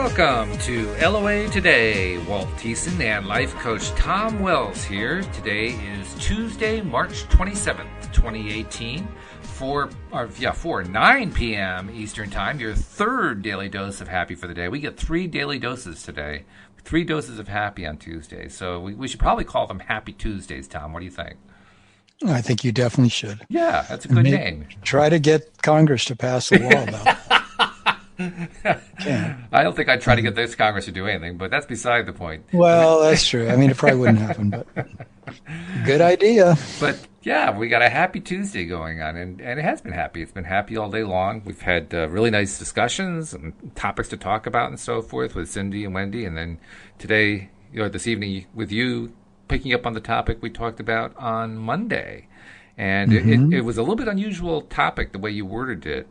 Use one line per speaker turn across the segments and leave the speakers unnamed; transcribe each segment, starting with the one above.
Welcome to LOA Today. Walt Thiessen and life coach Tom Wells here. Today is Tuesday, March 27th, 2018, 9 p.m. Eastern Time, your third daily dose of happy for the day. We get 3 daily doses today, 3 doses of happy on Tuesday. So we should probably call them Happy Tuesdays, Tom. What do you think?
I think you definitely should.
Yeah, that's a good name.
Try to get Congress to pass a law about it.
I don't think I'd try to get this Congress to do anything, but that's beside the point.
Well, that's true. I mean, it probably wouldn't happen, but good idea.
But yeah, we got a Happy Tuesday going on, and it has been happy. It's been happy all day long. We've had really nice discussions and topics to talk about and so forth with Cindy and Wendy, and then today, this evening with you, picking up on the topic we talked about on Monday. And it was a little bit unusual topic, the way you worded it.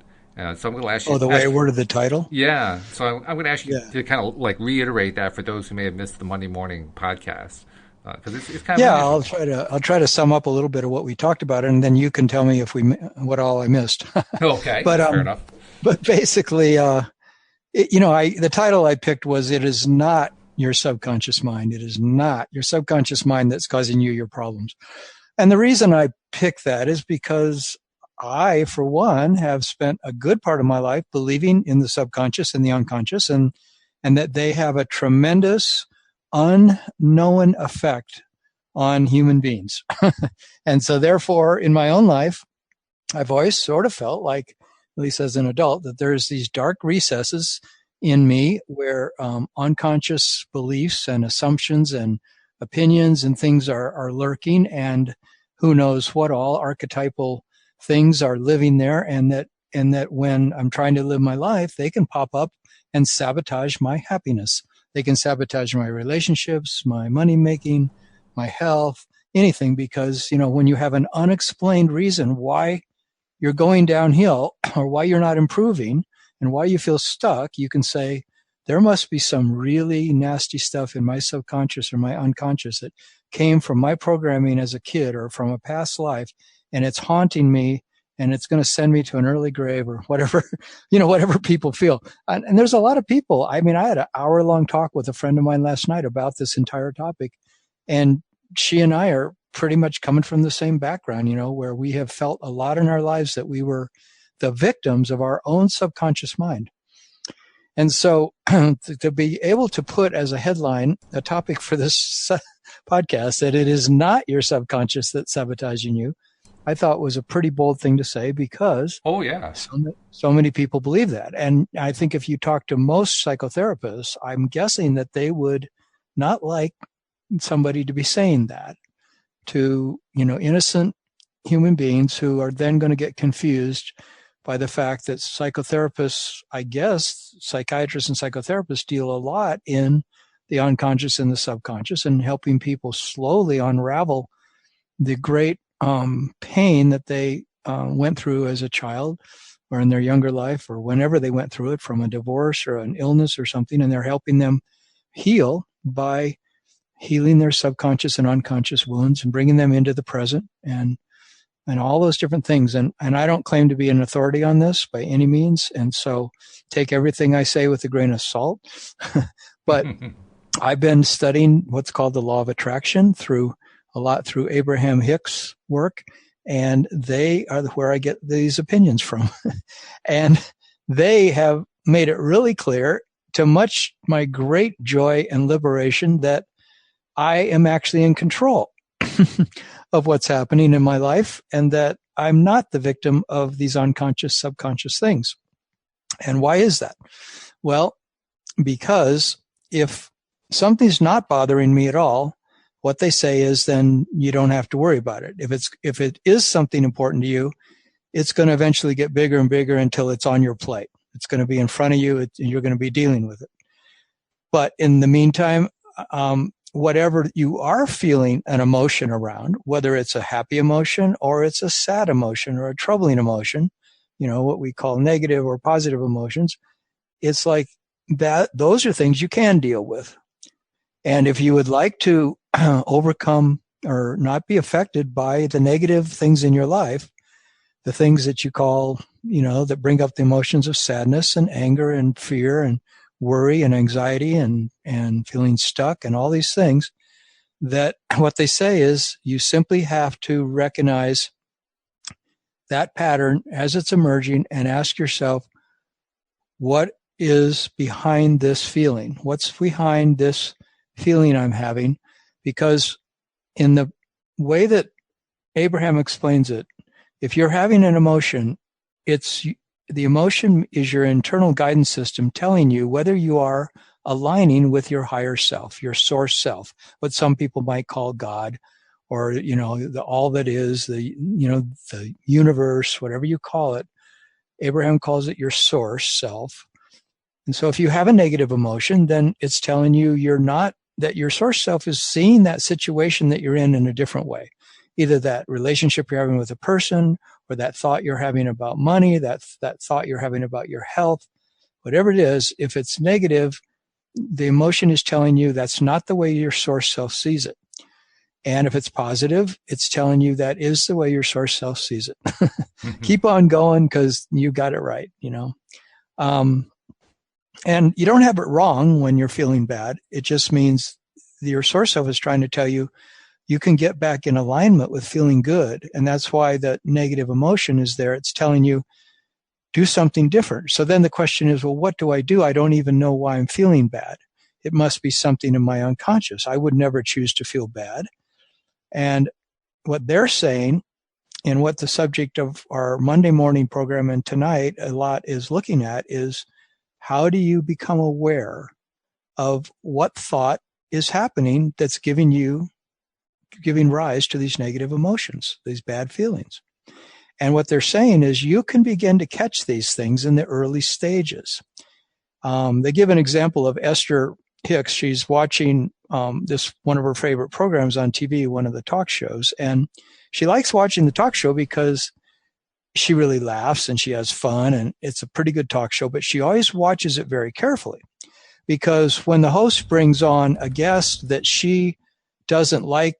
So I'm going to ask you.
Oh, the way I worded the title?
Yeah. So I'm going to ask you to kind of like reiterate that for those who may have missed the Monday morning podcast. Because it's kind of
unusual. I'll try to sum up a little bit of what we talked about, and then you can tell me what all I missed.
Okay. Fair enough.
But basically, the title I picked was "It is not your subconscious mind. It is not your subconscious mind that's causing you your problems." And the reason I picked that is because I, for one, have spent a good part of my life believing in the subconscious and the unconscious, and that they have a tremendous unknown effect on human beings. And so therefore, in my own life, I've always sort of felt like, at least as an adult, that there's these dark recesses in me where unconscious beliefs and assumptions and opinions and things are lurking, and who knows what all archetypal things are living there, and that when I'm trying to live my life, they can pop up and sabotage my happiness. They can sabotage my relationships, my money making, my health, anything, because, when you have an unexplained reason why you're going downhill or why you're not improving and why you feel stuck, you can say, there must be some really nasty stuff in my subconscious or my unconscious that came from my programming as a kid or from a past life, and it's haunting me, and it's going to send me to an early grave or whatever, whatever people feel. And there's a lot of people. I mean, I had an hour-long talk with a friend of mine last night about this entire topic, and she and I are pretty much coming from the same background, where we have felt a lot in our lives that we were the victims of our own subconscious mind. And so to be able to put as a headline a topic for this podcast that it is not your subconscious that's sabotaging you, I thought was a pretty bold thing to say, because so many people believe that. And I think if you talk to most psychotherapists, I'm guessing that they would not like somebody to be saying that to, innocent human beings who are then going to get confused by the fact that psychotherapists, I guess, psychiatrists and psychotherapists deal a lot in the unconscious and the subconscious, and helping people slowly unravel the great pain that they went through as a child or in their younger life or whenever they went through it, from a divorce or an illness or something, and they're helping them heal by healing their subconscious and unconscious wounds and bringing them into the present and all those different things. And I don't claim to be an authority on this by any means, and so take everything I say with a grain of salt. But I've been studying what's called the law of attraction through Abraham Hicks' work, and they are where I get these opinions from. And they have made it really clear, to my great joy and liberation, that I am actually in control of what's happening in my life, and that I'm not the victim of these unconscious, subconscious things. And why is that? Well, because if something's not bothering me at all, what they say is, then you don't have to worry about it. If it is something important to you, it's going to eventually get bigger and bigger until it's on your plate. It's going to be in front of you, and you're going to be dealing with it. But in the meantime, whatever you are feeling an emotion around, whether it's a happy emotion or it's a sad emotion or a troubling emotion, what we call negative or positive emotions, it's like that. Those are things you can deal with. And if you would like to overcome or not be affected by the negative things in your life, the things that you call, that bring up the emotions of sadness and anger and fear and worry and anxiety and feeling stuck and all these things, that what they say is you simply have to recognize that pattern as it's emerging and ask yourself, what is behind this feeling? What's behind this feeling I'm having? Because in the way that Abraham explains it, if you're having an emotion, the emotion is your internal guidance system telling you whether you are aligning with your higher self, your source self, what some people might call God, or, the all that is, the universe, whatever you call it. Abraham calls it your source self. And so if you have a negative emotion, then it's telling you that your source self is seeing that situation that you're in a different way. Either that relationship you're having with a person, or that thought you're having about money, that thought you're having about your health, whatever it is, if it's negative, the emotion is telling you that's not the way your source self sees it. And if it's positive, it's telling you that is the way your source self sees it. Keep on going because you got it right, and you don't have it wrong when you're feeling bad. It just means your source self is trying to tell you you can get back in alignment with feeling good. And that's why that negative emotion is there. It's telling you, do something different. So then the question is, well, what do? I don't even know why I'm feeling bad. It must be something in my unconscious. I would never choose to feel bad. And what they're saying, and what the subject of our Monday morning program and tonight a lot is looking at, is how do you become aware of what thought is happening that's giving rise to these negative emotions, these bad feelings. And what they're saying is you can begin to catch these things in the early stages. They give an example of Esther Hicks. She's watching this one of her favorite programs on TV, one of the talk shows. And she likes watching the talk show because she really laughs and she has fun, and it's a pretty good talk show, but she always watches it very carefully, because when the host brings on a guest that she doesn't like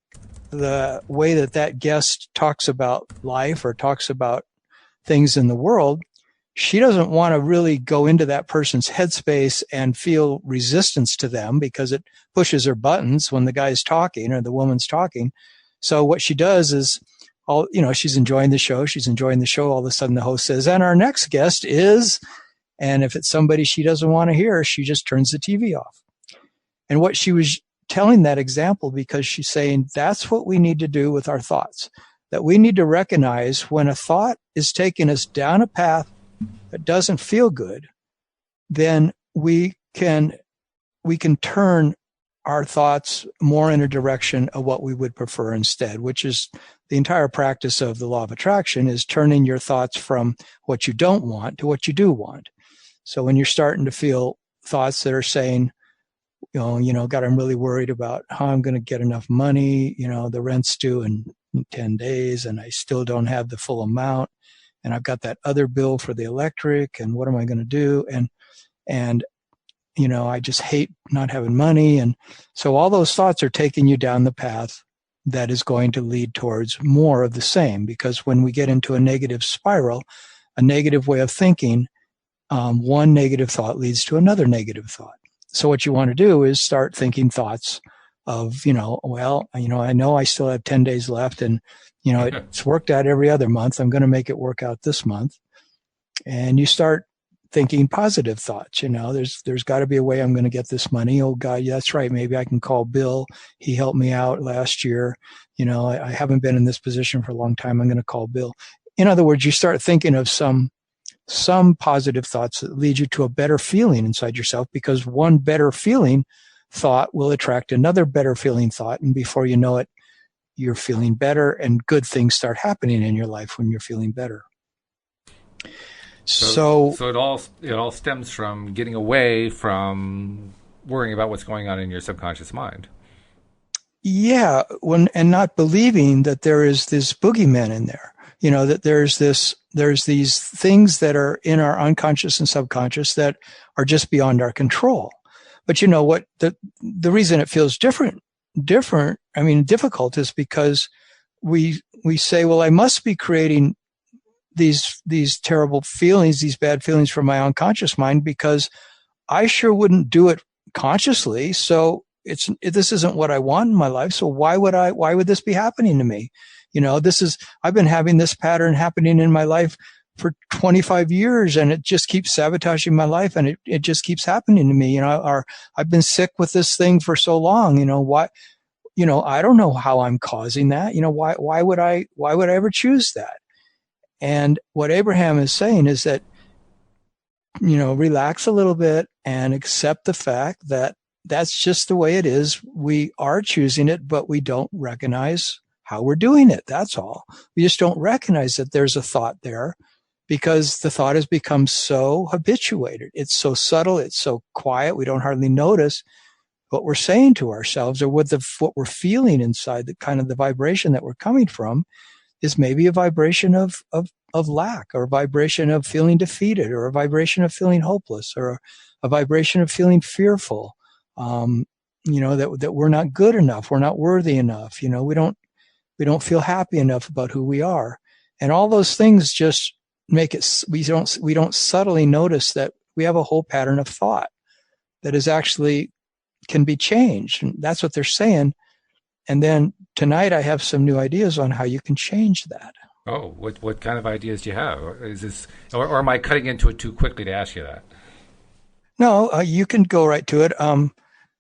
the way that guest talks about life or talks about things in the world, she doesn't want to really go into that person's headspace and feel resistance to them, because it pushes her buttons when the guy's talking or the woman's talking. So what she does is, she's enjoying the show. All of a sudden the host says, and our next guest is, and if it's somebody she doesn't want to hear, she just turns the TV off. And what she was telling that example, because she's saying that's what we need to do with our thoughts, that we need to recognize when a thought is taking us down a path that doesn't feel good, then we can turn our thoughts more in a direction of what we would prefer instead, which is the entire practice of the law of attraction, is turning your thoughts from what you don't want to what you do want. So when you're starting to feel thoughts that are saying, God, I'm really worried about how I'm going to get enough money. The rent's due in 10 days and I still don't have the full amount. And I've got that other bill for the electric, and what am I going to do? And I just hate not having money. And so all those thoughts are taking you down the path that is going to lead towards more of the same. Because when we get into a negative spiral, a negative way of thinking, one negative thought leads to another negative thought. So what you want to do is start thinking thoughts of, I know I still have 10 days left, and, it's worked out every other month. I'm going to make it work out this month. And you start thinking positive thoughts. There's got to be a way I'm going to get this money. Oh God, yeah, that's right. Maybe I can call Bill. He helped me out last year. I haven't been in this position for a long time. I'm going to call Bill. In other words, you start thinking of some positive thoughts that lead you to a better feeling inside yourself, because one better feeling thought will attract another better feeling thought. And before you know it, you're feeling better, and good things start happening in your life when you're feeling better.
So it all stems from getting away from worrying about what's going on in your subconscious mind.
Yeah, and not believing that there is this boogeyman in there. That there's these things that are in our unconscious and subconscious that are just beyond our control. But what the reason it feels difficult is because we say, well, I must be creating these terrible feelings, these bad feelings from my unconscious mind, because I sure wouldn't do it consciously. So this isn't what I want in my life. So why would this be happening to me? I've been having this pattern happening in my life for 25 years, and it just keeps sabotaging my life, and it just keeps happening to me. Or I've been sick with this thing for so long. Why? I don't know how I'm causing that. Why would I ever choose that? And what Abraham is saying is that, relax a little bit and accept the fact that that's just the way it is. We are choosing it, but we don't recognize how we're doing it. That's all. We just don't recognize that there's a thought there because the thought has become so habituated. It's so subtle. It's so quiet. We don't hardly notice what we're saying to ourselves or what we're feeling inside, the kind of the vibration that we're coming from is maybe a vibration of lack, or a vibration of feeling defeated, or a vibration of feeling hopeless, or a vibration of feeling fearful. That we're not good enough. We're not worthy enough. We don't feel happy enough about who we are. And all those things just make it, we don't subtly notice that we have a whole pattern of thought that is actually can be changed. And that's what they're saying. And then tonight I have some new ideas on how you can change that.
Oh, what kind of ideas do you have? Is this, or am I cutting into it too quickly to ask you that?
No, you can go right to it.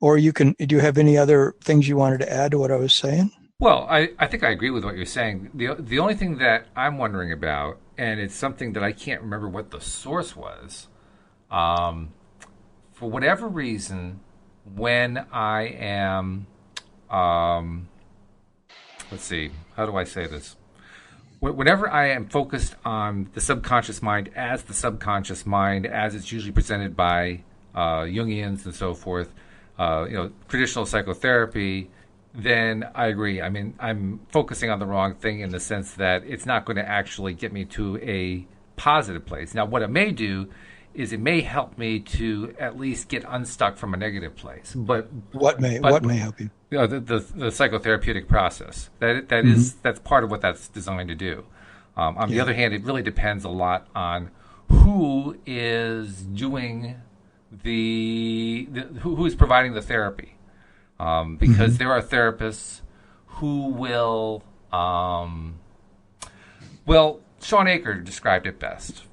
Or do you have any other things you wanted to add to what I was saying?
Well, I think I agree with what you're saying. The only thing that I'm wondering about, and it's something that I can't remember what the source was, for whatever reason, when I am, let's see, how do I say this? Whenever I am focused on the subconscious mind as the subconscious mind, as it's usually presented by Jungians and so forth, traditional psychotherapy, then I agree. I mean, I'm focusing on the wrong thing in the sense that it's not going to actually get me to a positive place. Now, what it may do is it may help me to at least get unstuck from a negative place. But
what may help you?
The psychotherapeutic process. That's part of what that's designed to do. On the other hand, it really depends a lot on who is doing who is providing the therapy. Because there are therapists who will, Sean Aker described it best.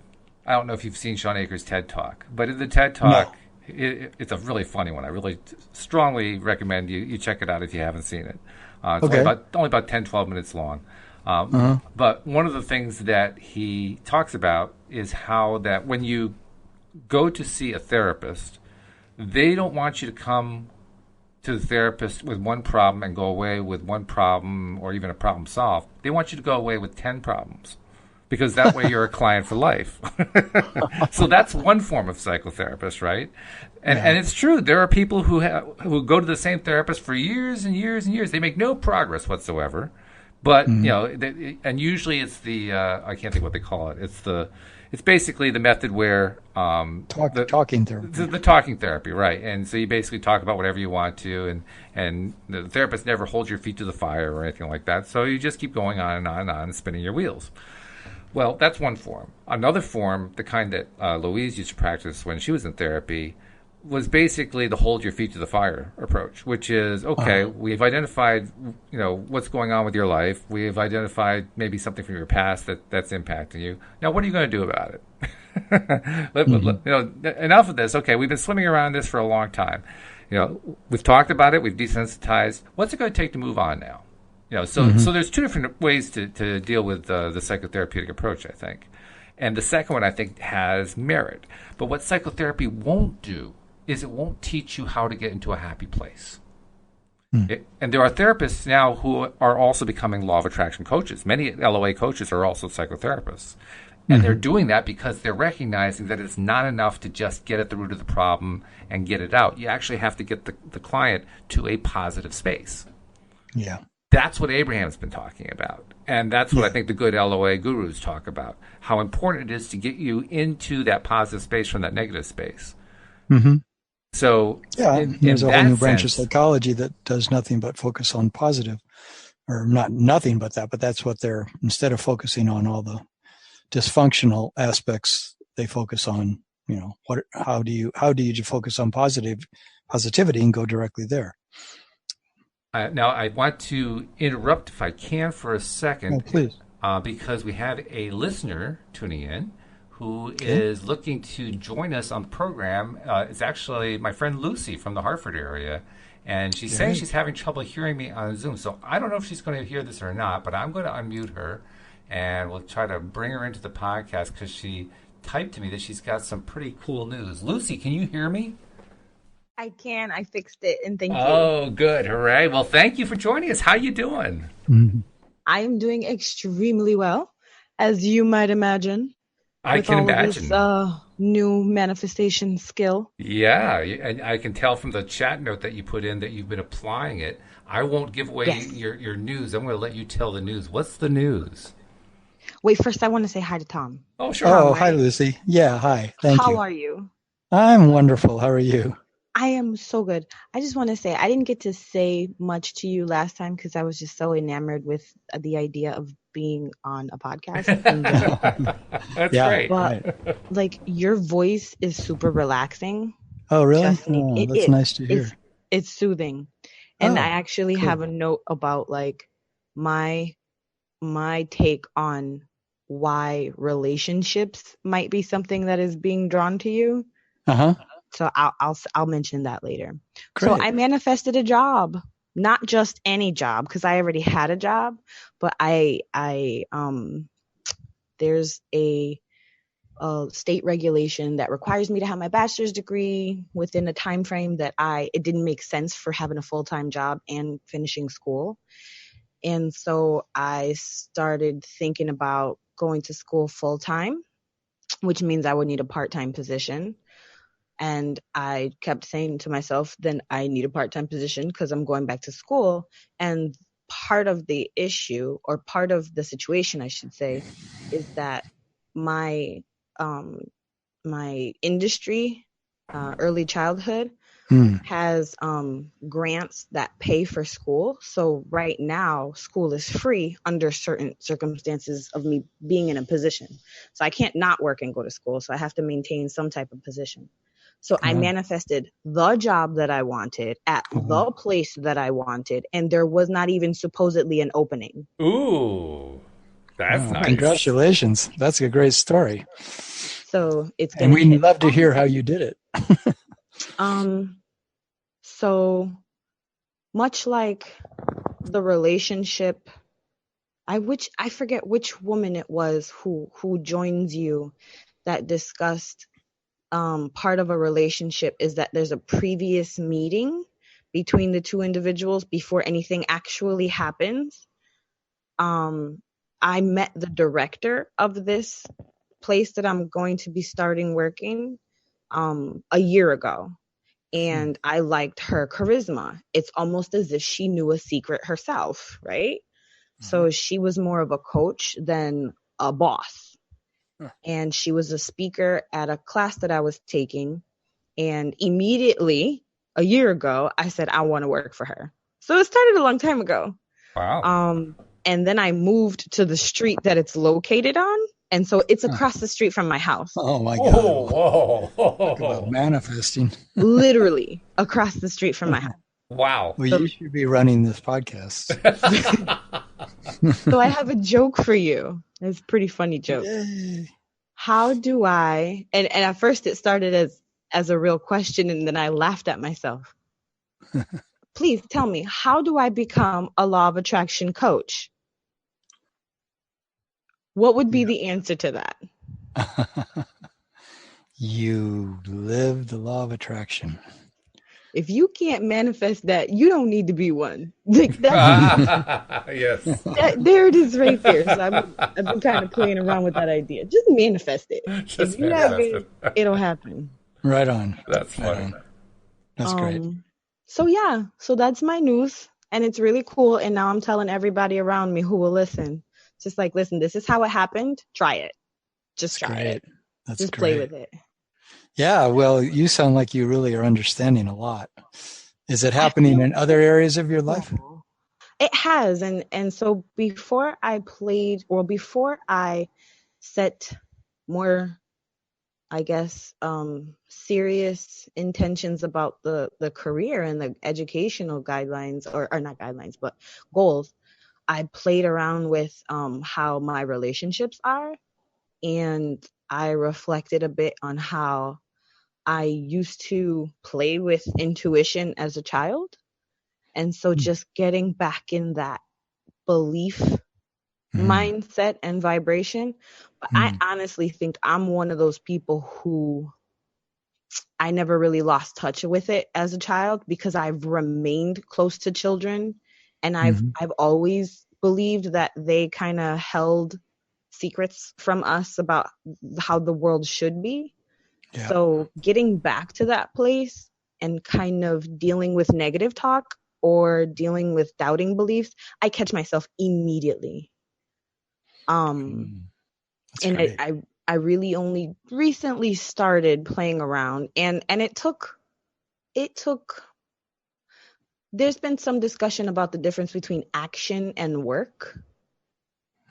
I don't know if you've seen Sean Aker's TED Talk, but in the TED Talk, it's a really funny one. I really strongly recommend you check it out if you haven't seen it. It's only about 10, 12 minutes long. But one of the things that he talks about is how that when you go to see a therapist, they don't want you to come to the therapist with one problem and go away with one problem or even a problem solved. They want you to go away with 10 problems because that way you're a client for life. So that's one form of psychotherapist, right? And it's true. There are people who go to the same therapist for years and years and years. They make no progress whatsoever. But, and usually it's the, I can't think what they call it. It's basically the method where
talking therapy.
The talking therapy, right? And so you basically talk about whatever you want to, and the therapist never holds your feet to the fire or anything like that. So you just keep going on and on and on, spinning your wheels. Well, that's one form. Another form, the kind that Louise used to practice when she was in therapy, was basically the hold your feet to the fire approach, which is, we've identified, what's going on with your life. We've identified maybe something from your past that's impacting you. Now, what are you going to do about it? Enough of this. Okay, we've been swimming around this for a long time. We've talked about it. We've desensitized. What's it going to take to move on now? So there's two different ways to deal with the psychotherapeutic approach, I think. And the second one, I think, has merit. But what psychotherapy won't do is it won't teach you how to get into a happy place. And there are therapists now who are also becoming law of attraction coaches. Many LOA coaches are also psychotherapists. And they're doing that because they're recognizing that it's not enough to just get at the root of the problem and get it out. You actually have to get the client to a positive space.
Yeah.
That's what Abraham's been talking about. And that's what I think the good LOA gurus talk about, how important it is to get you into that positive space from that negative space. So
there's a whole new branch of psychology that does nothing but focus on positive, or not nothing but that, but that's what instead of focusing on all the dysfunctional aspects, they focus on how do you focus on positivity and go directly there?
Now, I want to interrupt, if I can, for a
Oh,
second,
please.
because we have a listener tuning in who
Okay.
is looking to join us on the program. It's actually my friend Lucy from the Hartford area. And she's saying
Great.
she's having trouble hearing me on Zoom. So I don't know if she's going to hear this or not, but I'm going to unmute her and we'll try to bring her into the podcast because she typed to me that she's got some pretty cool news. Lucy, can you hear me?
I can. I fixed it, and thank you.
Oh, good. Hooray. Well, thank you for joining us. How you doing?
Mhm.
I am doing extremely well, as you might imagine,
I
with
can
all of this
imagine.
new manifestation skill.
Yeah, and I can tell from the chat note that you put in that you've been applying it. I won't give away
Yes.
your news. I'm going to let you tell the news. What's the news?
Wait, first I want to say hi to Tom.
Oh, sure.
Tom,
Oh, hi,
right?
Lucy. Yeah, hi. Thank
How
you.
are you?
I'm wonderful. How are you?
I am so good. I just want to say I didn't get to say much to you last time because I was just so enamored with the idea of being on a podcast in general.
That's
Yeah,
great.
But
right.
like your voice is super relaxing.
Oh, really?
Trust me,
Oh,
it
that's
is.
nice to
It's
hear.
it's soothing. And I
Oh,
actually have
cool.
a note about like my my take on why relationships might be something that is being drawn to you.
Uh-huh.
So I'll mention that later. So
Great.
I manifested a job, not just any job because I already had a job, but I there's a state regulation that requires me to have my bachelor's degree within a time frame that it didn't make sense for having a full-time job and finishing school. And so I started thinking about going to school full time, which means I would need a part-time position. And I kept saying to myself, then I need a part-time position because I'm going back to school. And part of the issue, or part of the situation, I should say, is that my um, my industry, early childhood,
Hmm.
has grants that pay for school. So right now, school is free under certain circumstances of me being in a position. So I can't not work and go to school. So I have to maintain some type of position. So I
Oh,
manifested the job that I wanted at
oh.
the place that I wanted, and there was not even supposedly an opening.
Ooh, that's
Oh,
nice.
congratulations. That's a great story.
So it's
And
gonna
we'd
hit
love to
all
hear
of
how
you.
you did it.
Um, so much like the relationship, I forget which woman it was who joins you that discussed part of a relationship is that there's a previous meeting between the two individuals before anything actually happens. Um, I met the director of this place that I'm going to be starting working a year ago.
Hmm.
And I liked her charisma. It's almost as if she knew a secret herself, right?
Uh-huh.
So she was more of a coach than a boss.
Huh.
And she was a speaker at a class that I was taking. And immediately, a year ago, I said, I want to work for her. So it started a long time ago.
Wow.
Um, and then I moved to the street that it's located on. And so it's
Huh.
across the street from my house,
Oh my God.
Oh,
Well,
whoa,
talk about
whoa.
manifesting.
literally across the street from my house.
Wow.
Well,
So,
you should be running this podcast.
so I have a joke for you. It's a pretty funny joke.
Yay.
How do and at first it started as a real question and then I laughed at myself. Please tell me, how do I become a law of attraction coach? What would be the answer to that?
You live the law of attraction.
If you can't manifest that, you don't need to be one. Like
Yes.
there it is right there. So I've been kind of playing around with that idea. Just manifest it. If
Just
you have
manifest
it,
it.
it'll happen.
Right on.
That's
Right
funny.
on. That's great.
So yeah, so that's my news and it's really cool. And now I'm telling everybody around me who will listen. Just like, listen, this is how it happened. Try it. Just
That's
try it.
great. That's
Just play
great.
with it.
Yeah, well, you sound like you really are understanding a lot. Is it
I
happening
feel
in other areas of your life?
so. It has. And so before I set more I guess, serious intentions about the career and the educational guidelines, or not guidelines, but goals, I played around with how my relationships are, and I reflected a bit on how I used to play with intuition as a child. And so just getting back in that belief mindset and vibration. But I honestly think I'm one of those people who I never really lost touch with it as a child, because I've remained close to children, and I've always believed that they kind of held secrets from us about how the world should be. Yeah. So getting back to that place and kind of dealing with negative talk or dealing with doubting beliefs, I catch myself immediately. And I really only recently started playing around, and it took there's been some discussion about the difference between action and work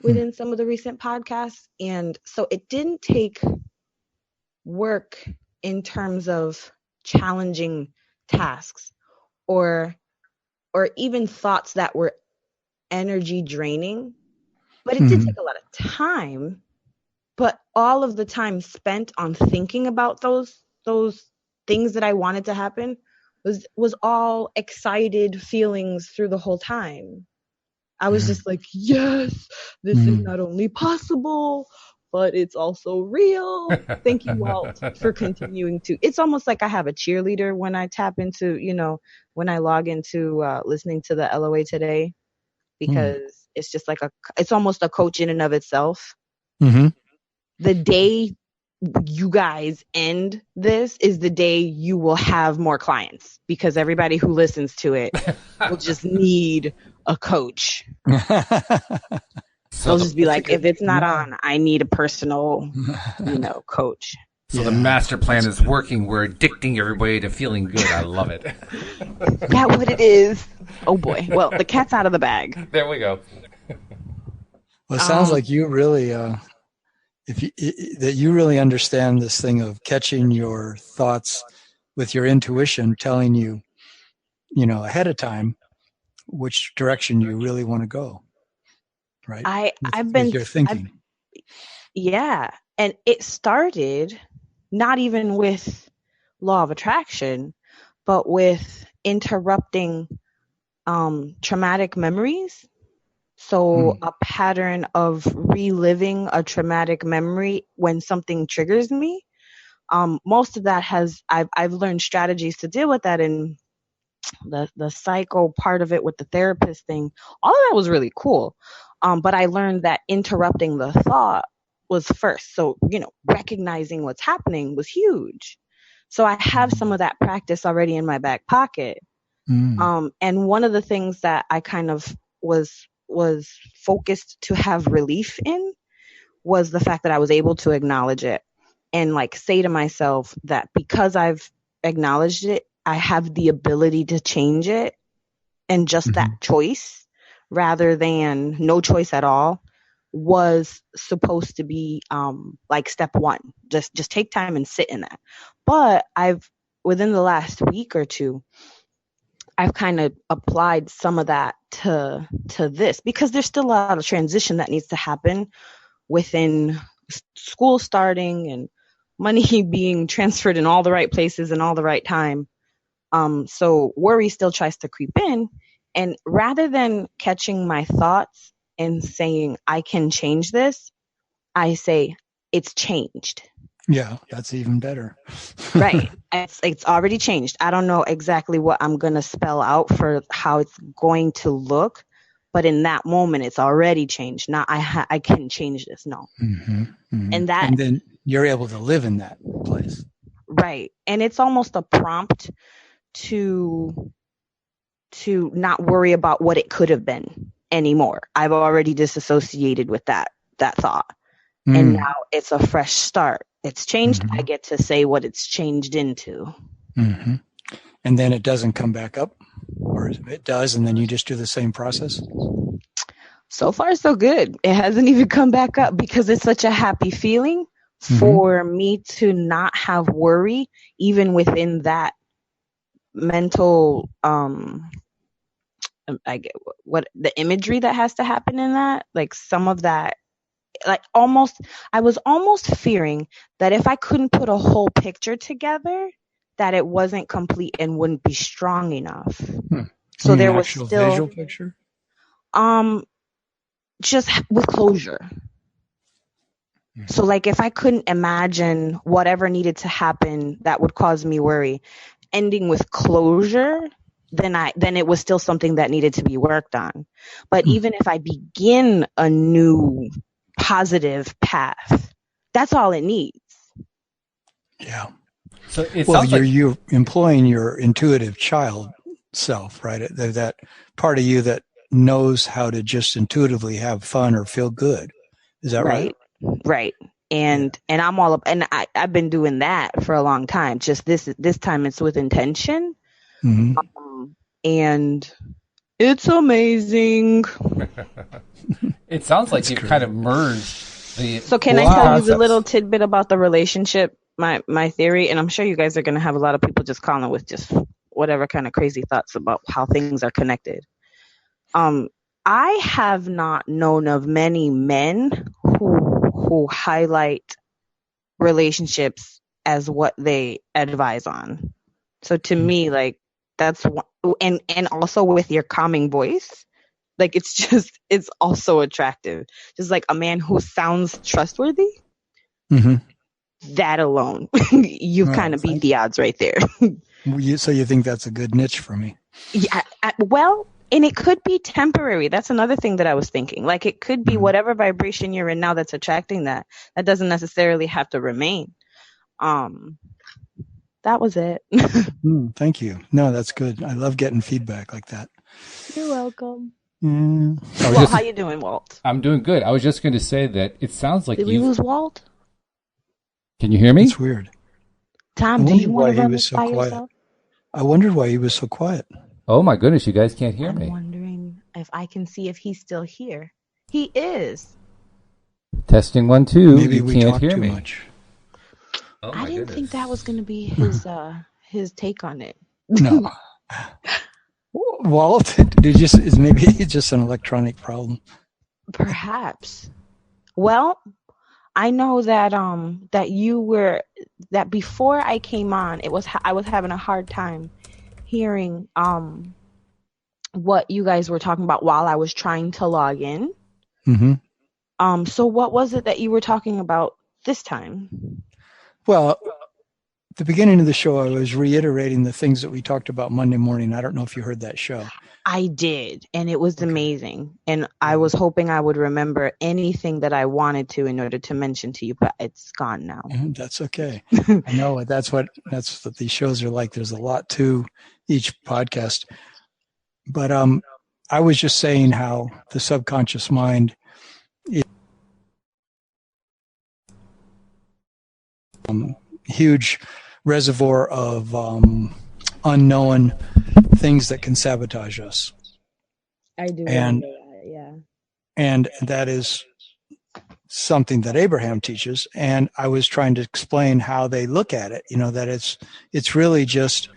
within some of the recent podcasts. And so it didn't take work in terms of challenging tasks or even thoughts that were energy draining, but it did take a lot of time. But all of the time spent on thinking about those things that I wanted to happen was all excited feelings through the whole time. I was just like, yes, this is not only possible, but it's also real. Thank you, Walt, for continuing to. It's almost like I have a cheerleader when I tap into, when I log into listening to the LOA today, because it's just like it's almost a coach in and of itself. The day you guys end this is the day you will have more clients, because everybody who listens to it will just need a coach. So they'll just be like, if it's not on, I need a personal, coach.
So the master plan is working. We're addicting everybody to feeling good. I love it.
Yeah, what it is. Oh boy. Well, the cat's out of the bag.
There we go.
Well, it sounds like you really, that you really understand this thing of catching your thoughts with your intuition, telling you, ahead of time which direction you really want to go. Right.
I've been
with your thinking.
And it started not even with law of attraction, but with interrupting traumatic memories. So a pattern of reliving a traumatic memory when something triggers me. Most of that I've learned strategies to deal with that, and the psycho part of it with the therapist thing, all of that was really cool. But I learned that interrupting the thought was first. So, recognizing what's happening was huge. So I have some of that practice already in my back pocket. And one of the things that I kind of was focused to have relief in was the fact that I was able to acknowledge it and say to myself that because I've acknowledged it, I have the ability to change it, and just that choice rather than no choice at all was supposed to be step one. Just take time and sit in that. But within the last week or two, I've kind of applied some of that to this, because there's still a lot of transition that needs to happen within school starting and money being transferred in all the right places and all the right time. So worry still tries to creep in. And rather than catching my thoughts and saying, I can change this, I say, it's changed.
Yeah, that's even better.
Right. It's already changed. I don't know exactly what I'm going to spell out for how it's going to look, but in that moment, it's already changed. Now I can change this. No. And
then you're able to live in that place.
Right. And it's almost a prompt to not worry about what it could have been anymore. I've already disassociated with that thought. And now it's a fresh start. It's changed. I get to say what it's changed into.
And then it doesn't come back up, or it does, and then you just do the same process?
So far, so good. It hasn't even come back up because it's such a happy feeling. for me to not have worry, even within that mental, I get what the imagery that has to happen in that, like some of that, like I was almost fearing that if I couldn't put a whole picture together, that it wasn't complete and wouldn't be strong enough. So there was
actual
still
visual picture.
Just with closure. So like if I couldn't imagine whatever needed to happen that would cause me worry, ending with closure, then it was still something that needed to be worked on. But even if I begin a new positive path, that's all it needs.
Yeah.
So it
Well,
sounds like
you're employing your intuitive child self, right? That part of you that knows how to just intuitively have fun or feel good. Is that right?
Right. And I'm all up, and I've been doing that for a long time. Just this time it's with intention. And it's amazing.
it sounds like you've kind of merged the.
So can I tell you the little tidbit about the relationship, my theory? And I'm sure you guys are going to have a lot of people just calling with just whatever kind of crazy thoughts about how things are connected. I have not known of many men who highlight relationships as what they advise on. So to me, like that's one, and also with your calming voice, like it's also attractive. Just like a man who sounds trustworthy. That alone, you kind of beat the odds right there.
So you think that's a good niche for me?
Yeah. Well, and it could be temporary. That's another thing that I was thinking. Like it could be whatever vibration you're in now that's attracting that. That doesn't necessarily have to remain. That was it.
Thank you. No, that's good. I love getting feedback like that.
You're welcome.
Well,
how you doing, Walt?
I'm doing good. I was just going to say that it sounds like
Did we lose Walt?
Can you hear me?
It's weird.
Tom, do you want to run this by yourself?
I wondered why he was so quiet.
Oh my goodness, you guys can't hear me.
I'm wondering if I can see if he's still here. He is.
Testing 1 2.
Maybe
we can't
talk
hear
too
me.
Much.
Oh I didn't think that was going to be his take on it.
No. Walt, maybe it's just an electronic problem.
Perhaps. Well, I know that that before I came on, I was having a hard time hearing what you guys were talking about while I was trying to log in. So what was it that you were talking about this time?
Well, at the beginning of the show, I was reiterating the things that we talked about Monday morning. I don't know if you heard that show.
I did, and it was amazing. And I was hoping I would remember anything that I wanted to in order to mention to you, but it's gone now.
That's okay. I know that's what these shows are like. There's a lot to each podcast. But I was just saying how the subconscious mind is huge reservoir of unknown things that can sabotage us.
I do remember that, yeah.
And that is something that Abraham teaches. And I was trying to explain how they look at it. That it's really just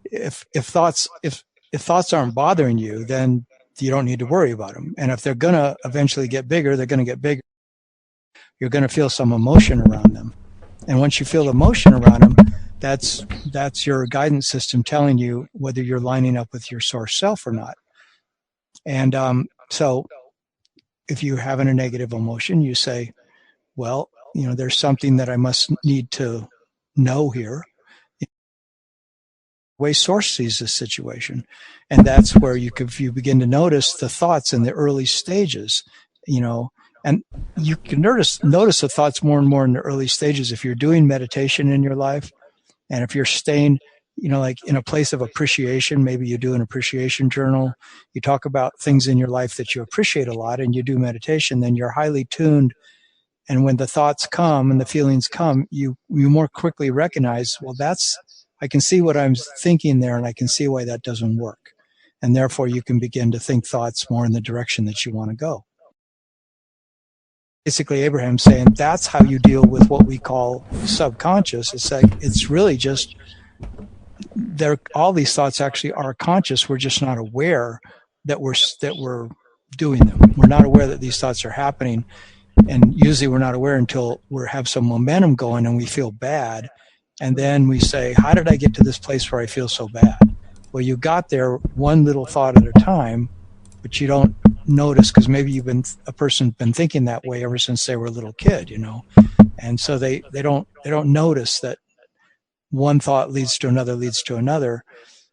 if thoughts aren't bothering you, then you don't need to worry about them. And if they're gonna eventually get bigger, they're gonna get bigger. You're gonna feel some emotion around them. And once you feel emotion around them, that's your guidance system telling you whether you're lining up with your source self or not. And so if you're having a negative emotion, you say, well, there's something that I must need to know here. The way source sees this situation. And that's where you begin to notice the thoughts in the early stages, and you can notice the thoughts more and more in the early stages if you're doing meditation in your life. And if you're staying, like in a place of appreciation, maybe you do an appreciation journal, you talk about things in your life that you appreciate a lot and you do meditation, then you're highly tuned. And when the thoughts come and the feelings come, you more quickly recognize, well, I can see what I'm thinking there and I can see why that doesn't work. And therefore you can begin to think thoughts more in the direction that you want to go. basically Abraham saying that's how you deal with what we call subconscious. It's like it's really just all these thoughts actually are conscious. We're just not aware that we're doing them. We're not aware that these thoughts are happening, and usually we're not aware until we have some momentum going and we feel bad, and then we say, "How did I get to this place where I feel so bad?" Well, you got there one little thought at a time, but you don't notice because maybe a person's been thinking that way ever since they were a little kid, and so they don't notice that one thought leads to another.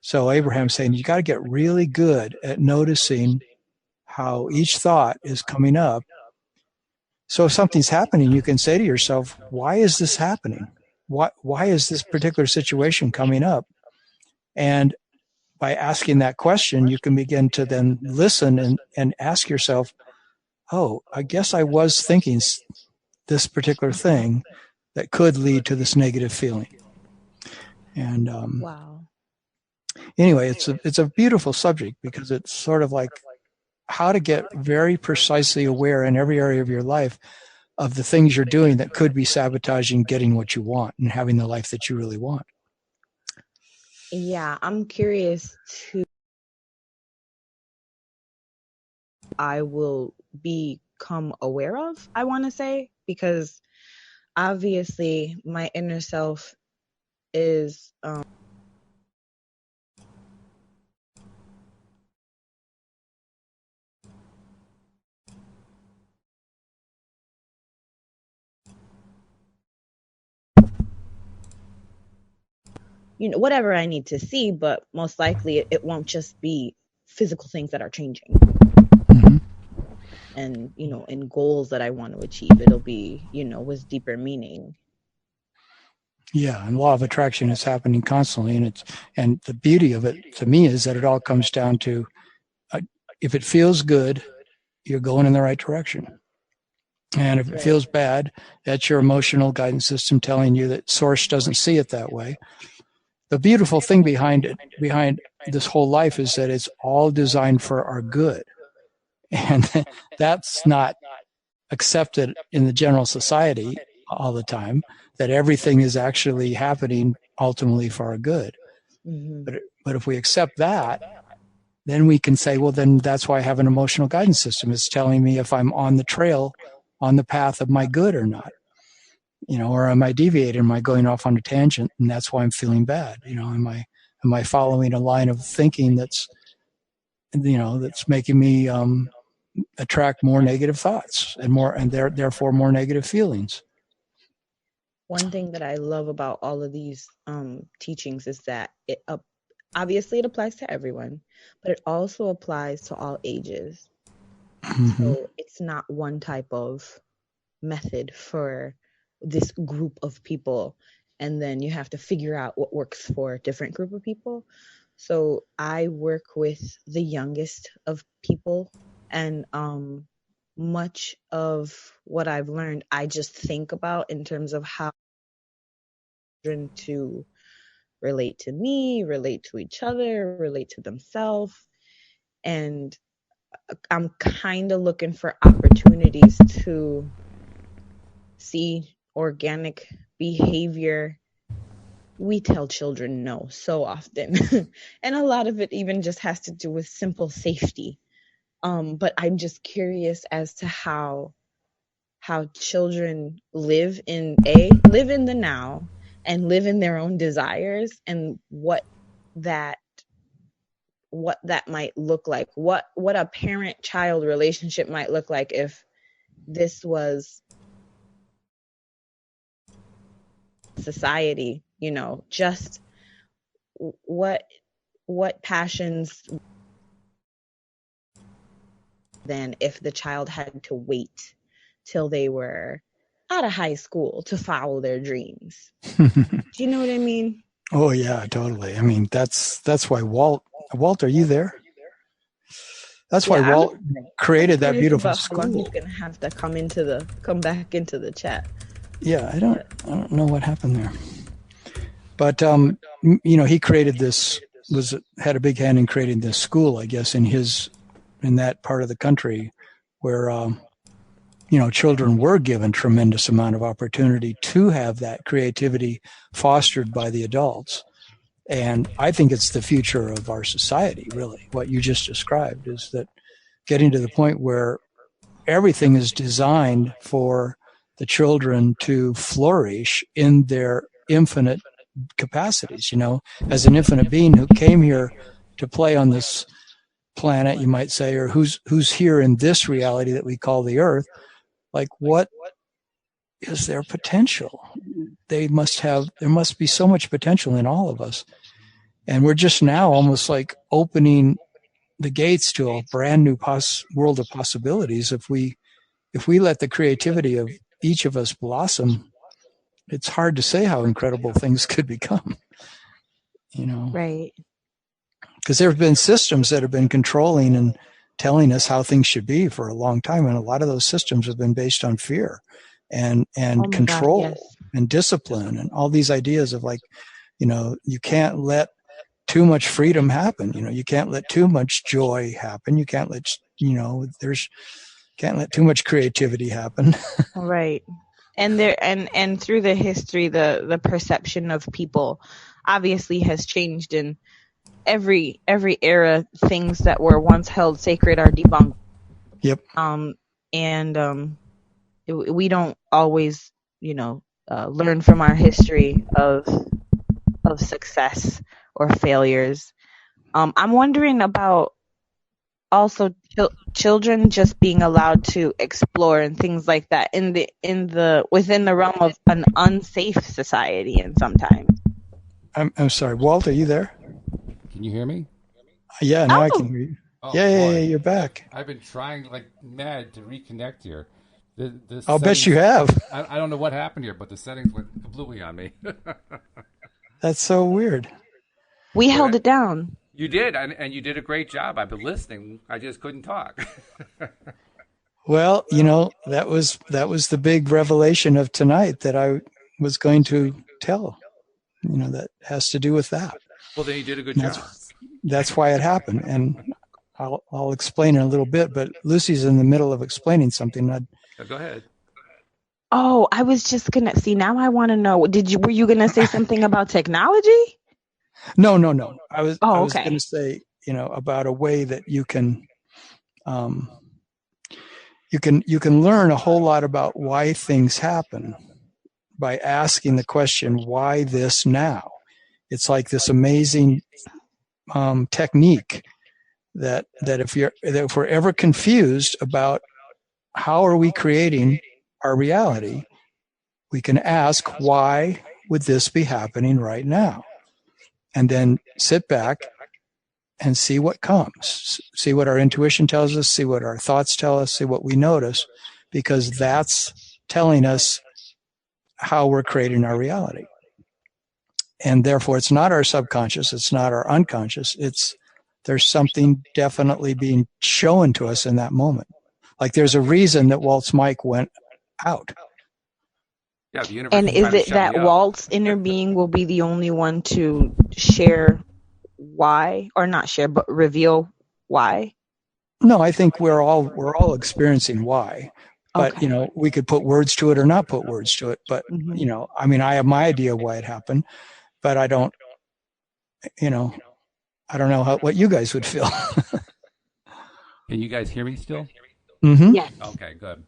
So Abraham's saying you got to get really good at noticing how each thought is coming up. So if something's happening, you can say to yourself, why is this happening? Why is this particular situation coming up? And by asking that question, you can begin to then listen and ask yourself, oh, I guess I was thinking this particular thing that could lead to this negative feeling. And
wow.
Anyway, it's a beautiful subject because it's sort of like how to get very precisely aware in every area of your life of the things you're doing that could be sabotaging getting what you want and having the life that you really want.
Yeah, I'm curious to. I will become aware of, I want to say, because obviously my inner self is whatever I need to see, but most likely it won't just be physical things that are changing.
Mm-hmm.
And, in goals that I want to achieve, it'll be, with deeper meaning.
Yeah, and law of attraction is happening constantly, and the beauty of it to me is that it all comes down to if it feels good, you're going in the right direction. And if it feels bad, that's your emotional guidance system telling you that source doesn't see it that way. The beautiful thing behind this whole life is that it's all designed for our good. And that's not accepted in the general society all the time, that everything is actually happening ultimately for our good.
Mm-hmm.
But if we accept that, then we can say, well, then that's why I have an emotional guidance system. It's telling me if I'm on the trail, on the path of my good or not, or am I deviating? Am I going off on a tangent? And that's why I'm feeling bad. Am I following a line of thinking that's making me attract more negative thoughts and therefore more negative feelings.
One thing that I love about all of these teachings is that it obviously it applies to everyone, but it also applies to all ages.
Mm-hmm.
So it's not one type of method for this group of people, and then you have to figure out what works for a different group of people. So I work with the youngest of people, and much of what I've learned, I just think about in terms of how children to relate to me, relate to each other, relate to themselves. And I'm kind of looking for opportunities to see organic behavior. We tell children no so often. And a lot of it even just has to do with simple safety. But I'm just curious as to how children live in the now and live in their own desires, and what that might look like, what a parent-child relationship might look like if this was society, just what passions, then if the child had to wait till they were out of high school to follow their dreams. Do you know what I mean?
Oh yeah, totally. I mean, that's why Walt, are you there? That's why Walt created that beautiful school.
How long he's gonna have to come back into the chat.
Yeah, I don't know what happened there. But he created this, had a big hand in creating this school, I guess, in that part of the country where children were given tremendous amount of opportunity to have that creativity fostered by the adults. And I think it's the future of our society, really. What you just described is that getting to the point where everything is designed for the children to flourish in their infinite capacities, as an infinite being who came here to play on this planet, you might say, or who's here in this reality that we call the Earth. Like, what is their potential? There must be so much potential in all of us. And we're just now almost like opening the gates to a brand new world of possibilities. If we let the creativity of each of us blossom, it's hard to say how incredible things could become.
Right.
Because there have been systems that have been controlling and telling us how things should be for a long time, and a lot of those systems have been based on fear and control,
God, yes.
and discipline, and all these ideas of you can't let too much freedom happen. You can't let too much joy happen. You can't let can't let too much creativity happen.
Right. And through the history, the perception of people obviously has changed in every era. Things that were once held sacred are debunked.
Yep.
We don't always, learn from our history of success or failures. I'm wondering about also children just being allowed to explore and things like that within the realm of an unsafe society. And sometimes
I'm sorry, Walt, are you there?
Can you hear me?
Yeah, now I can hear you.
Oh,
yeah, you're back.
I've been trying like mad to reconnect here.
I'll bet you have.
I don't know what happened here, but the settings went completely on me.
That's so weird.
We held it down.
You did, and you did a great job. I've been listening. I just couldn't talk.
Well, that was the big revelation of tonight that I was going to tell. That has to do with that.
Well, then you did a good job.
That's why it happened, and I'll explain in a little bit. But Lucy's in the middle of explaining something.
Go ahead.
Oh, I was just gonna see. Now I want to know. Were you gonna say something about technology?
No. I was
okay.
going to say, about a way that you can learn a whole lot about why things happen by asking the question, why this now? It's like this amazing technique that if we're ever confused about how are we creating our reality, we can ask, why would this be happening right now? And then sit back and see what comes, see what our intuition tells us, see what our thoughts tell us, see what we notice, because that's telling us how we're creating our reality. And therefore, it's not our subconscious, it's not our unconscious, there's something definitely being shown to us in that moment. Like there's a reason that Walt's mic went out.
Yeah, the universe.
And is it that Walt's inner being will be the only one to share why, or not share, but reveal why?
No, I think we're all experiencing why. But,
okay.
We could put words to it or not put words to it. But, I have my idea of why it happened, but I don't know what you guys would feel.
Can you guys hear me still?
Mm-hmm.
Yes.
Okay, good.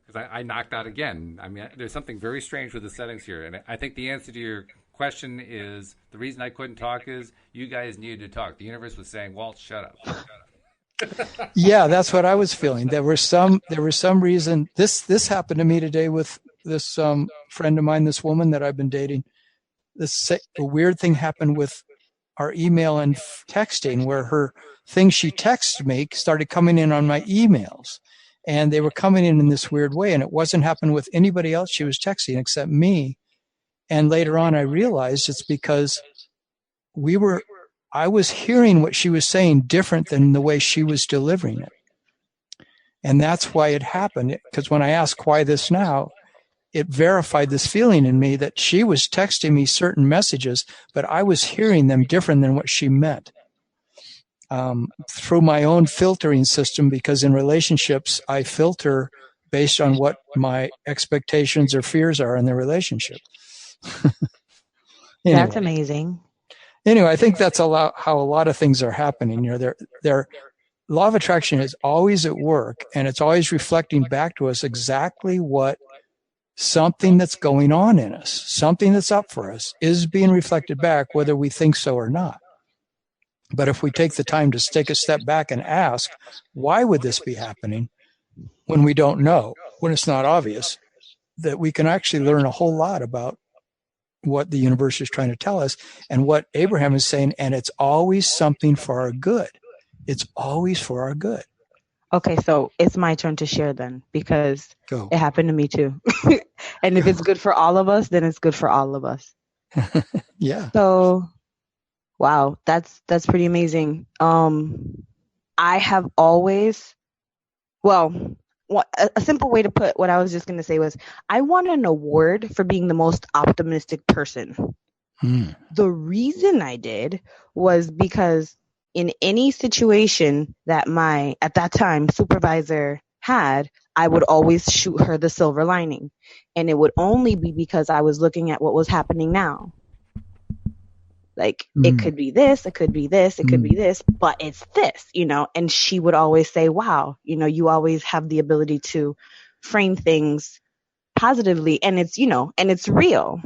Because I knocked out again. I mean, there's something very strange with the settings here. And I think the answer to your question is, the reason I couldn't talk is you guys needed to talk. The universe was saying, Walt, shut up.
Yeah, that's what I was feeling. There was some reason. This happened to me today with this friend of mine, this woman that I've been dating. A weird thing happened with our email and texting, where her things she texted me started coming in on my emails, and they were coming in this weird way, and it wasn't happening with anybody else she was texting except me. And later on, I realized it's because I was hearing what she was saying different than the way she was delivering it. And that's why it happened. Because when I asked why this now, it verified this feeling in me that she was texting me certain messages, but I was hearing them different than what she meant. Through my own filtering system, because in relationships, I filter based on what my expectations or fears are in the relationship.
That's amazing.
Anyway, I think that's how a lot of things are happening. They're law of attraction is always at work, and it's always reflecting back to us exactly what something that's going on in us, something that's up for us, is being reflected back, whether we think so or not. But if we take the time to take a step back and ask, why would this be happening when we don't know, when it's not obvious, that we can actually learn a whole lot about what the universe is trying to tell us and what Abraham is saying, and it's always something for our good. It's always for our good.
Okay, so it's my turn to share then, because
Go.
It happened to me too. And if it's good for all of us, then it's good for all of us.
Yeah.
So, wow, that's pretty amazing. I have always, a simple way to put what I was just going to say was, I won an award for being the most optimistic person. The reason I did was because in any situation that my, at that time, supervisor had, I would always shoot her the silver lining. And it would only be because I was looking at what was happening now. Like, it could be this, it could be this, it could be this, but it's this, and she would always say, wow, you always have the ability to frame things positively, and it's, and it's real.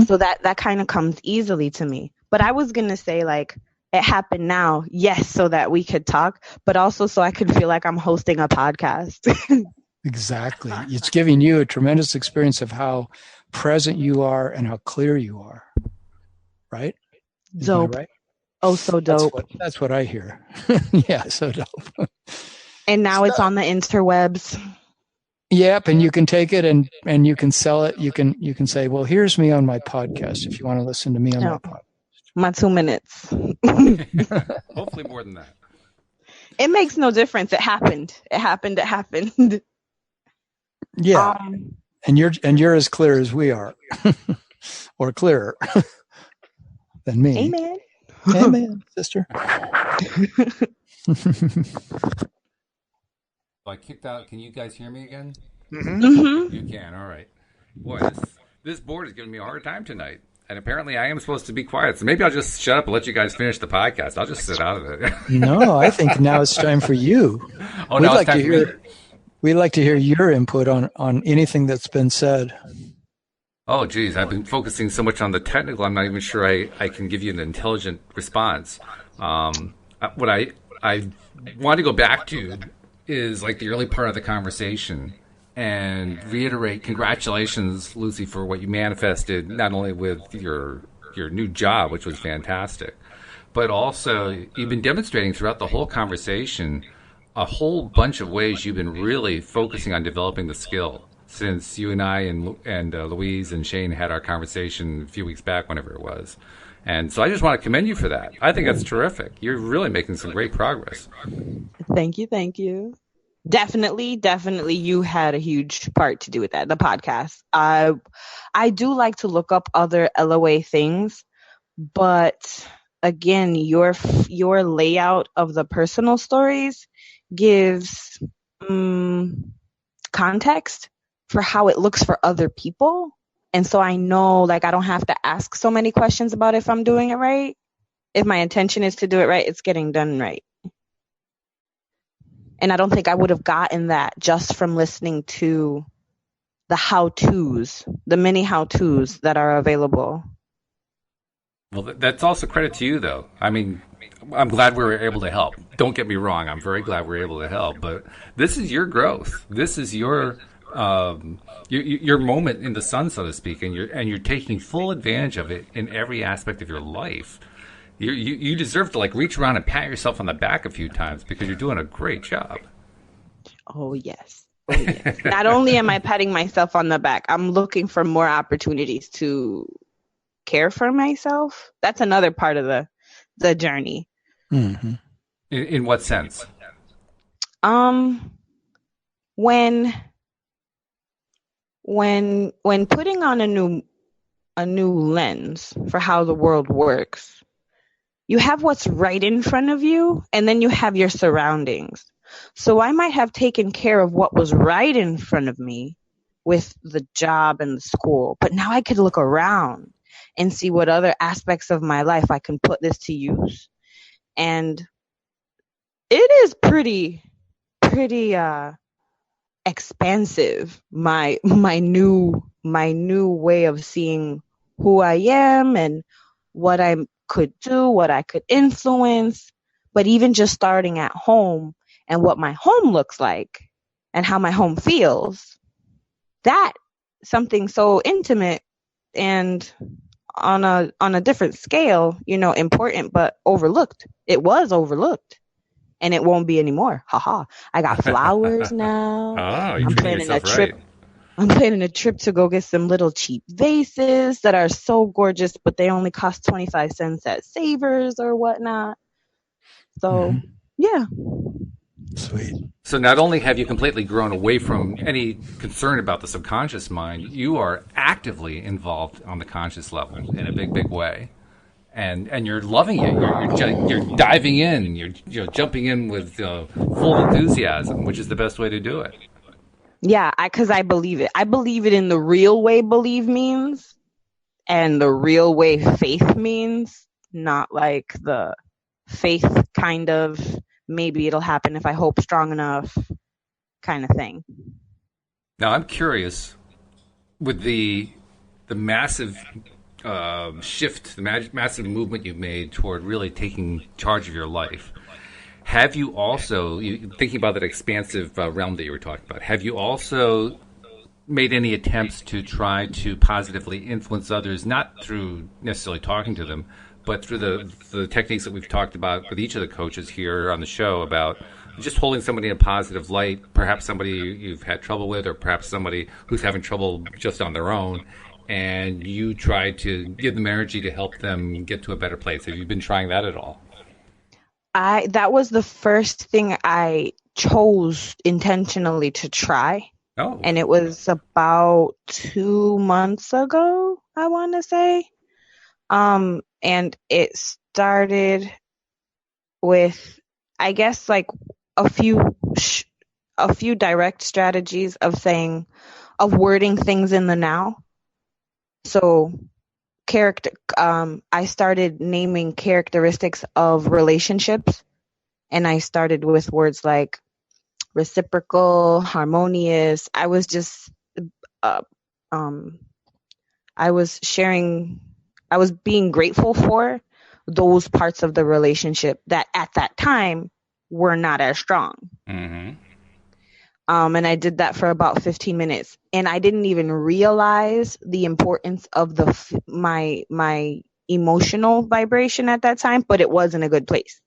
So that kind of comes easily to me. But I was going to say, like, it happened now, yes, so that we could talk, but also so I could feel like I'm hosting a podcast.
Exactly. It's giving you a tremendous experience of how present you are and how clear you are. Right?
Dope.
Right?
Oh, so dope.
That's what I hear. Yeah, so dope.
And now it's on the interwebs.
Yep, and you can take it and you can sell it. You can say, well, here's me on my podcast if you want to listen to me on my podcast.
My 2 minutes.
Hopefully more than that.
It makes no difference. It happened.
Yeah. And you're as clear as we are. Or clearer than me.
Amen.
Amen, sister.
I kicked out. Can you guys hear me again?
Mm-hmm.
You can. All right. Boy, this board is giving me a hard time tonight. And apparently I am supposed to be quiet. So maybe I'll just shut up and let you guys finish the podcast. I'll just sit out of it.
No, I think now it's time for you.
Oh, no, it's time for me.
We'd like to hear your input on anything that's been said.
Oh, geez. I've been focusing so much on the technical, I'm not even sure I can give you an intelligent response. What I want to go back to is like the early part of the conversation and reiterate congratulations, Luci, for what you manifested, not only with your new job, which was fantastic, but also you've been demonstrating throughout the whole conversation a whole bunch of ways you've been really focusing on developing the skill since you and I and Louise and Shane had our conversation a few weeks back, whenever it was. And so I just want to commend you for that. I think that's terrific. You're really making some great progress.
Thank you. Definitely, you had a huge part to do with that, the podcast. I do like to look up other LOA things, but again, your layout of the personal stories gives context for how it looks for other people. And so I know, like, I don't have to ask so many questions about if I'm doing it right. If my intention is to do it right, it's getting done right. And I don't think I would have gotten that just from listening to the how-tos, the many how-tos that are available.
Well, that's also credit to you, though. I mean, I'm glad we were able to help. Don't get me wrong. I'm very glad we were able to help. But this is your growth. This is your moment in the sun, so to speak, and you're taking full advantage of it in every aspect of your life. You deserve to, like, reach around and pat yourself on the back a few times because you're doing a great job.
Oh, yes. Not only am I patting myself on the back, I'm looking for more opportunities to care for myself. That's another part of the journey.
Mm-hmm.
In what sense?
When putting on a new lens for how the world works, you have what's right in front of you, and then you have your surroundings. So I might have taken care of what was right in front of me with the job and the school, but now I could look around and see what other aspects of my life I can put this to use. And it is pretty expansive, my new way of seeing who I am and what I could do, what I could influence. But even just starting at home and what my home looks like and how my home feels, that something so intimate and on a different scale, important but overlooked. It was overlooked and it won't be anymore. Haha. I got flowers now.
Oh, you're
I'm
treating
planning a
yourself
trip.
right.
I'm planning a trip to go get some little cheap vases that are so gorgeous, but they only cost 25 cents at Savers or whatnot. So,
Mhm.
yeah.
Sweet.
So not only have you completely grown away from any concern about the subconscious mind, you are actively involved on the conscious level in a big, big way, and you're loving it. You're diving in. You're jumping in with full enthusiasm, which is the best way to do it.
Yeah, because I believe it. I believe it in the real way believe means and the real way faith means, not like the faith kind of maybe it'll happen if I hope strong enough kind of thing.
Now I'm curious with the massive shift, the massive movement you've made toward really taking charge of your life. Have you also, thinking about that expansive realm that you were talking about, have you also made any attempts to try to positively influence others, not through necessarily talking to them, but through the techniques that we've talked about with each of the coaches here on the show about just holding somebody in a positive light, perhaps somebody you've had trouble with, or perhaps somebody who's having trouble just on their own, and you try to give them energy to help them get to a better place. Have you been trying that at all?
That was the first thing I chose intentionally to try.
Oh,
And it was about 2 months ago, I want to say. And it started with, I guess, like a few, a few direct strategies of wording things in the now. So I started naming characteristics of relationships, and I started with words like reciprocal, harmonious. Uh, um, I was sharing, I was being grateful for those parts of the relationship that at that time were not as strong.
mm-hmm.
And I did that for about 15 minutes, and I didn't even realize the importance of my emotional vibration at that time, but it was in a good place.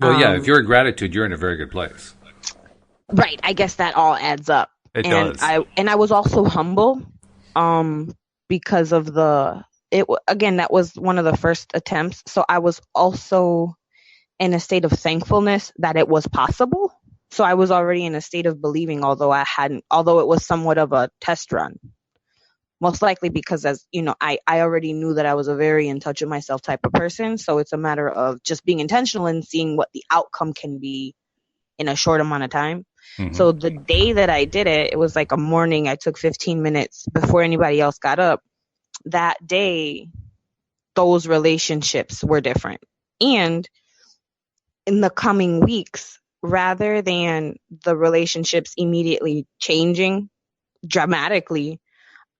Well, yeah, if
Um,
you're in gratitude, you're in a very good place.
right. I guess that all adds up.
It
And
does.
I was also humble, because of again, that was one of the first attempts. So I was also in a state of thankfulness that it was possible. So I was already in a state of believing, although it was somewhat of a test run. Most likely because, as you know, I already knew that I was a very in touch with myself type of person. So it's a matter of just being intentional and seeing what the outcome can be in a short amount of time.
Mm-hmm.
So the day that I did it, it was like a morning. I took 15 minutes before anybody else got up. That day, those relationships were different. And in the coming weeks, rather than the relationships immediately changing dramatically,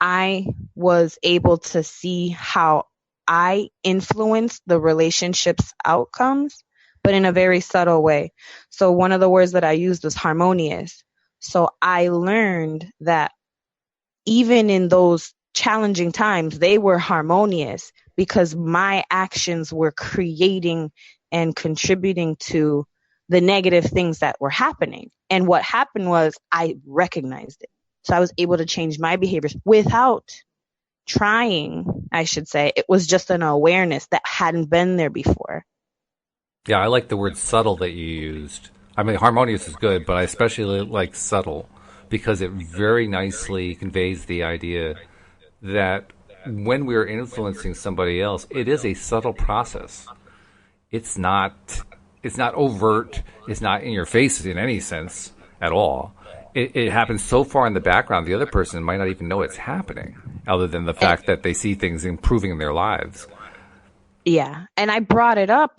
I was able to see how I influenced the relationship's outcomes, but in a very subtle way. So one of the words that I used was harmonious. So I learned that even in those challenging times, they were harmonious because my actions were creating and contributing to the negative things that were happening. And what happened was I recognized it. So I was able to change my behaviors without trying, I should say. It was just an awareness that hadn't been there before.
Yeah, I like the word subtle that you used. I mean, harmonious is good, but I especially like subtle because it very nicely conveys the idea that when we're influencing somebody else, it is a subtle process. It's not overt. It's not in your face in any sense at all. It happens so far in the background, the other person might not even know it's happening, other than the fact that they see things improving in their lives.
Yeah. And I brought it up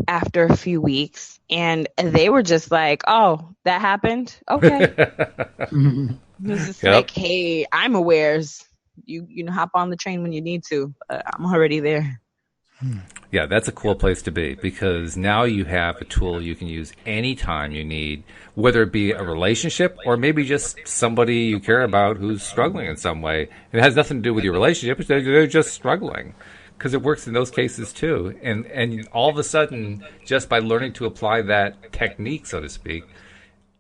after a few weeks, and they were just like, "Oh, that happened? Okay." It was just like, "Hey, I'm aware. You hop on the train when you need to. I'm already there."
Yeah, that's a cool place to be, because now you have a tool you can use anytime you need, whether it be a relationship or maybe just somebody you care about who's struggling in some way. It has nothing to do with your relationship, they're just struggling, because it works in those cases too. And all of a sudden, just by learning to apply that technique, so to speak,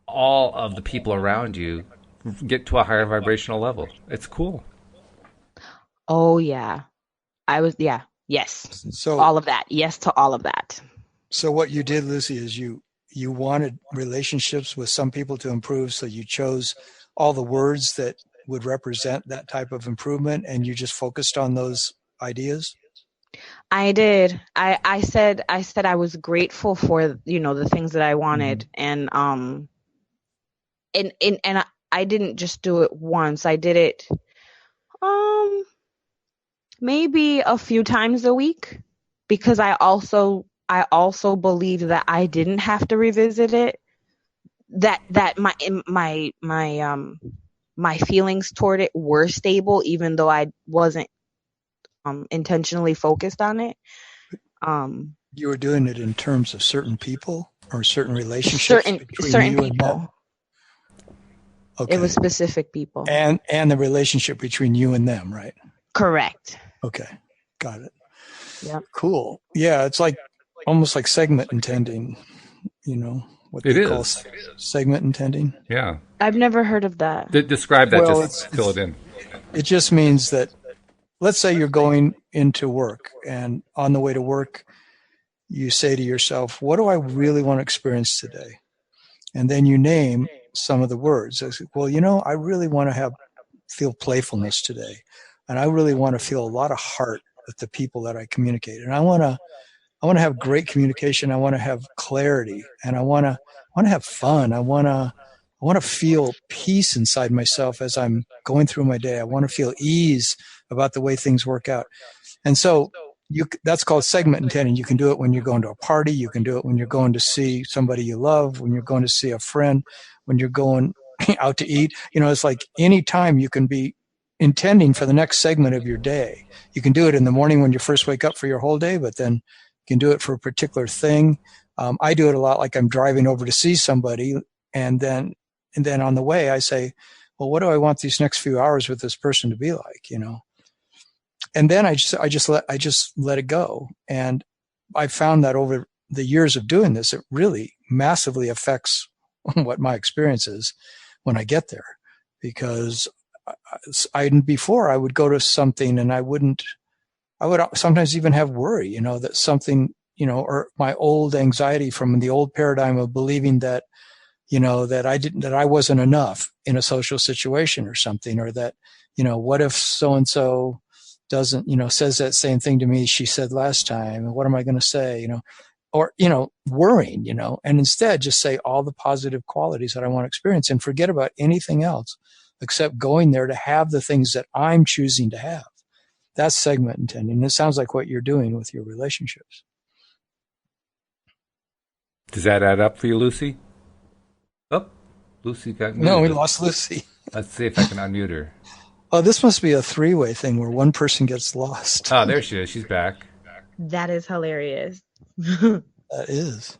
all of the people around you get to a higher vibrational level. It's cool.
Oh, yeah. Yes.
So
all of that. Yes to all of that.
So what you did, Lucy, is you wanted relationships with some people to improve, so you chose all the words that would represent that type of improvement, and you just focused on those ideas.
I did. I said I was grateful for, the things that I wanted, and I didn't just do it once. I did it maybe a few times a week, because I also believe that I didn't have to revisit it. That my feelings toward it were stable, even though I wasn't intentionally focused on it.
You were doing it in terms of certain people or certain relationships between
certain
you
people.
and them? Okay.
It was specific people.
And the relationship between you and them, right?
Correct.
Okay. Got it.
Yeah.
Cool. Yeah, it's like almost like segment intending, what they call segment intending.
Yeah.
I've never heard of that.
Describe that, just fill it in.
It just means that, let's say you're going into work, and on the way to work, you say to yourself, what do I really want to experience today? And then you name some of the words. I say, well, I really want to feel playfulness today. And I really want to feel a lot of heart with the people that I communicate. And I want to have great communication. I want to have clarity, and I want to have fun. I want to feel peace inside myself as I'm going through my day. I want to feel ease about the way things work out. And so that's called segment intending. You can do it when you're going to a party. You can do it when you're going to see somebody you love, when you're going to see a friend, when you're going out to eat. It's like any time you can be intending for the next segment of your day. You can do it in the morning when you first wake up for your whole day, but then you can do it for a particular thing. I do it a lot, like I'm driving over to see somebody, and then on the way I say, well, what do I want these next few hours with this person to be like, And then I just let it go. And I found that over the years of doing this, it really massively affects what my experience is when I get there. Because before I would go to something and I would sometimes even have worry, that something, or my old anxiety from the old paradigm of believing that, that I wasn't enough in a social situation or something, or that, what if so-and-so doesn't, says that same thing to me she said last time, and what am I going to say, or, worrying, and instead just say all the positive qualities that I want to experience and forget about anything else except going there to have the things that I'm choosing to have. That's segment intending. It sounds like what you're doing with your relationships.
Does that add up for you, Lucy? Oh, Lucy got muted.
No, we lost Lucy.
Let's see if I can unmute her.
Oh, this must be a three-way thing where one person gets lost.
Oh, there she is. She's back.
That is hilarious.
That is.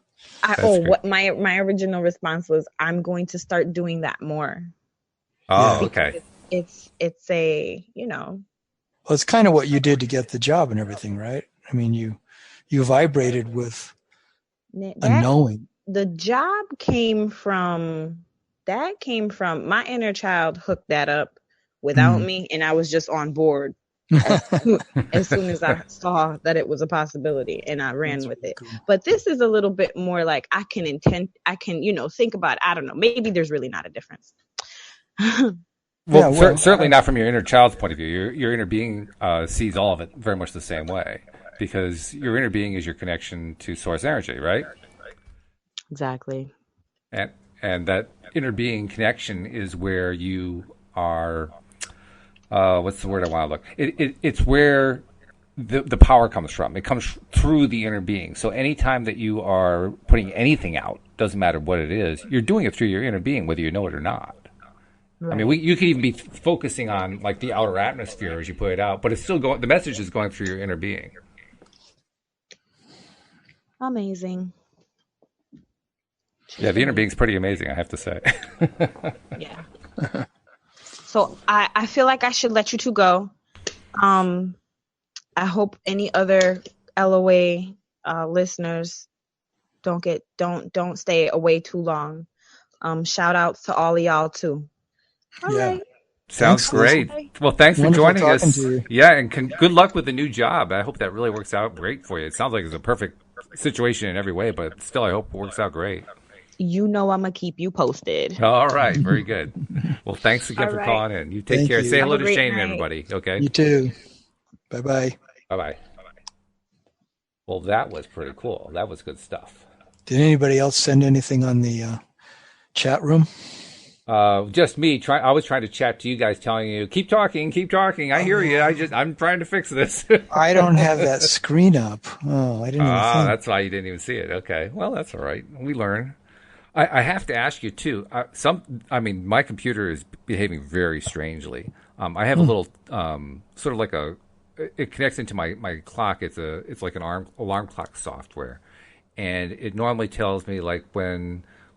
What my original response was, I'm going to start doing that more.
Oh, okay.
It's a,
Well, it's kind of what you did to get the job and everything, right? I mean, you vibrated with a knowing.
The job came from my inner child hooked that up without me, and I was just on board as soon as I saw that it was a possibility, and I ran with it. Cool. But this is a little bit more like I can think about it. I don't know. Maybe there's really not a difference.
Certainly not from your inner child's point of view. Your inner being sees all of it very much the same way, because your inner being is your connection to source energy, right?
Exactly.
And that inner being connection is where you are. What's the word I want to look? It's where the power comes from. It comes through the inner being. So anytime that you are putting anything out, doesn't matter what it is, you're doing it through your inner being, whether you know it or not.
Right.
I mean, you could even be focusing on like the outer atmosphere as you put it out, but it's still going. The message is going through your inner being.
Amazing.
Yeah, the inner being's pretty amazing, I have to say.
Yeah. So I feel like I should let you two go. I hope any other LOA listeners don't stay away too long. Shout outs to all of y'all too. All right.
Sounds great. Well, thanks for joining us. Yeah, and good luck with the new job. I hope that really works out great for you. It sounds like it's a perfect situation in every way, but still, I hope it works out great.
You know I'm going to keep you posted.
All right. Very good. Well, thanks again for calling in. You take care. Say hello to Shane and everybody. Okay.
You too. Bye-bye.
Bye-bye. Well, that was pretty cool. That was good stuff.
Did anybody else send anything on the chat room?
Just me. I was trying to chat to you guys, telling you, keep talking. I hear you. I'm trying to fix this.
I don't have that screen up. Oh, I didn't.
That's why you didn't even see it. Okay. Well, that's all right. We learn. I have to ask you too. My computer is behaving very strangely. I have a little sort of like it connects into my clock. It's like an alarm clock software, and it normally tells me like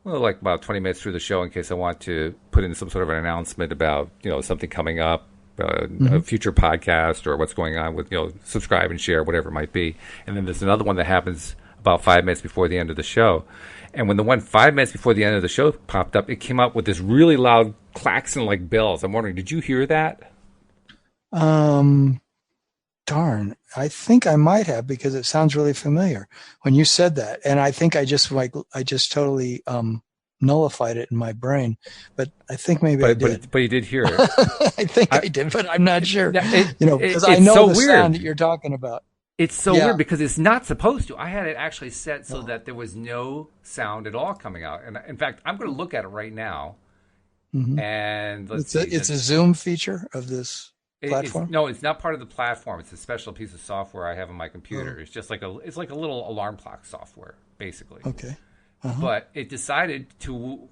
like about 20 minutes through the show in case I want to put in some sort of an announcement about something coming up, a future podcast or what's going on with subscribe and share, whatever it might be. And then there's another one that happens about 5 minutes before the end of the show. And when the one 5 minutes before the end of the show popped up, it came up with this really loud klaxon like bells. I'm wondering, did you hear that?
Darn. I think I might have, because it sounds really familiar when you said that. And I think I just totally nullified it in my brain. But I think maybe I did.
But you did hear it.
I think I did, but I'm not sure. Because I
know
so
the weird.
Sound that you're talking about.
It's so weird because it's not supposed to. I had it actually set so that there was no sound at all coming out. And in fact, I'm going to look at it right now. Mm-hmm. And let's see.
It's a Zoom feature of this platform?
No, it's not part of the platform. It's a special piece of software I have on my computer. It's just like a little alarm clock software, basically.
Okay.
But it decided to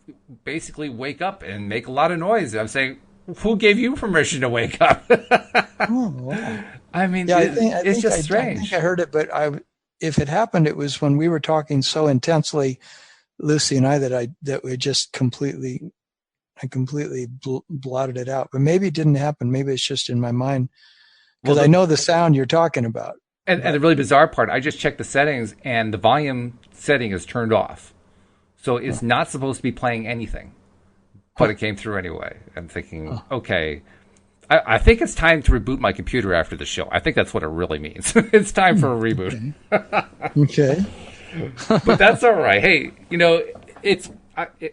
basically wake up and make a lot of noise. I'm saying, who gave you permission to wake up?
Wow.
I mean,
it's
just strange.
I think I heard it, but if it happened, it was when we were talking so intensely, Lucy and I, that we just completely blotted it out. But maybe it didn't happen. Maybe it's just in my mind, because I know the sound you're talking about.
And the really bizarre part, I just checked the settings, and the volume setting is turned off. So it's not supposed to be playing anything, but it came through anyway. I'm thinking, okay, I think it's time to reboot my computer after the show. I think that's what it really means. It's time for a reboot.
Okay.
But that's all right. Hey,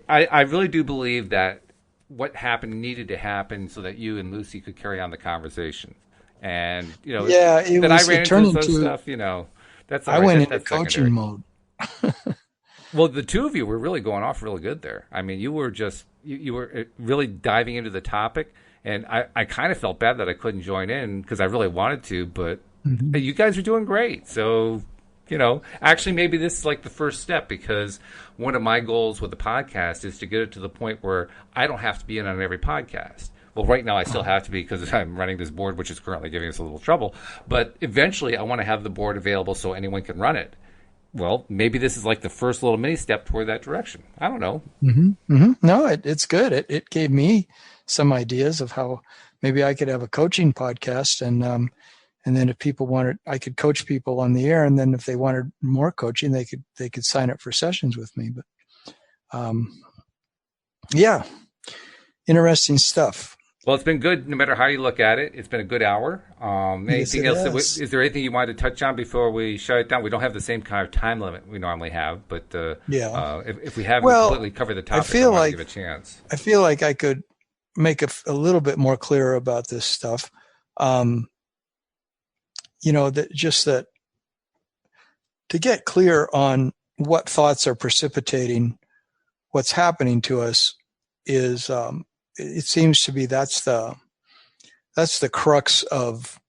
I really do believe that what happened needed to happen so that you and Lucy could carry on the conversation. And, I ran into some stuff, that's all right.
I went into coaching mode.
Well, the two of you were really going off really good there. I mean, you were just, you were really diving into the topic. And I kind of felt bad that I couldn't join in because I really wanted to, but you guys are doing great. So, actually maybe this is like the first step, because one of my goals with the podcast is to get it to the point where I don't have to be in on every podcast. Well, right now I still have to be because I'm running this board, which is currently giving us a little trouble. But eventually I want to have the board available so anyone can run it. Well, maybe this is like the first little mini step toward that direction. I don't know.
No, it's good. It gave me some ideas of how maybe I could have a coaching podcast, and then if people wanted, I could coach people on the air, and then if they wanted more coaching, they could sign up for sessions with me. But interesting stuff.
Well, it's been good no matter how you look at it. It's been a good hour. Anything else? Is there anything you wanted to touch on before we shut it down? We don't have the same kind of time limit we normally have, but if we haven't completely covered the topic, I want to give a chance.
I feel like I could make a little bit more clear about this stuff. That to get clear on what thoughts are precipitating what's happening to us is, it seems to be that's the crux of,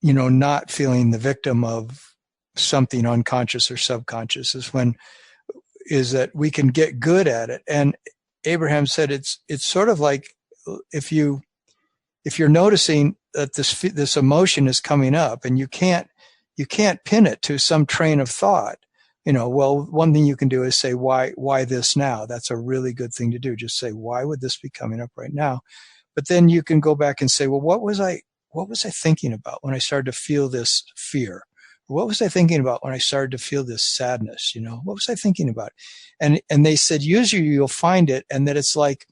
not feeling the victim of something unconscious or subconscious, is that we can get good at it. And Abraham said it's sort of like if you're noticing that this emotion is coming up and you can't pin it to some train of thought. Well, one thing you can do is say, why this now? That's a really good thing to do. Just say, why would this be coming up right now? But then you can go back and say, well, what was I thinking about when I started to feel this fear? What was I thinking about when I started to feel this sadness? What was I thinking about? And they said, usually you'll find it. And that it's like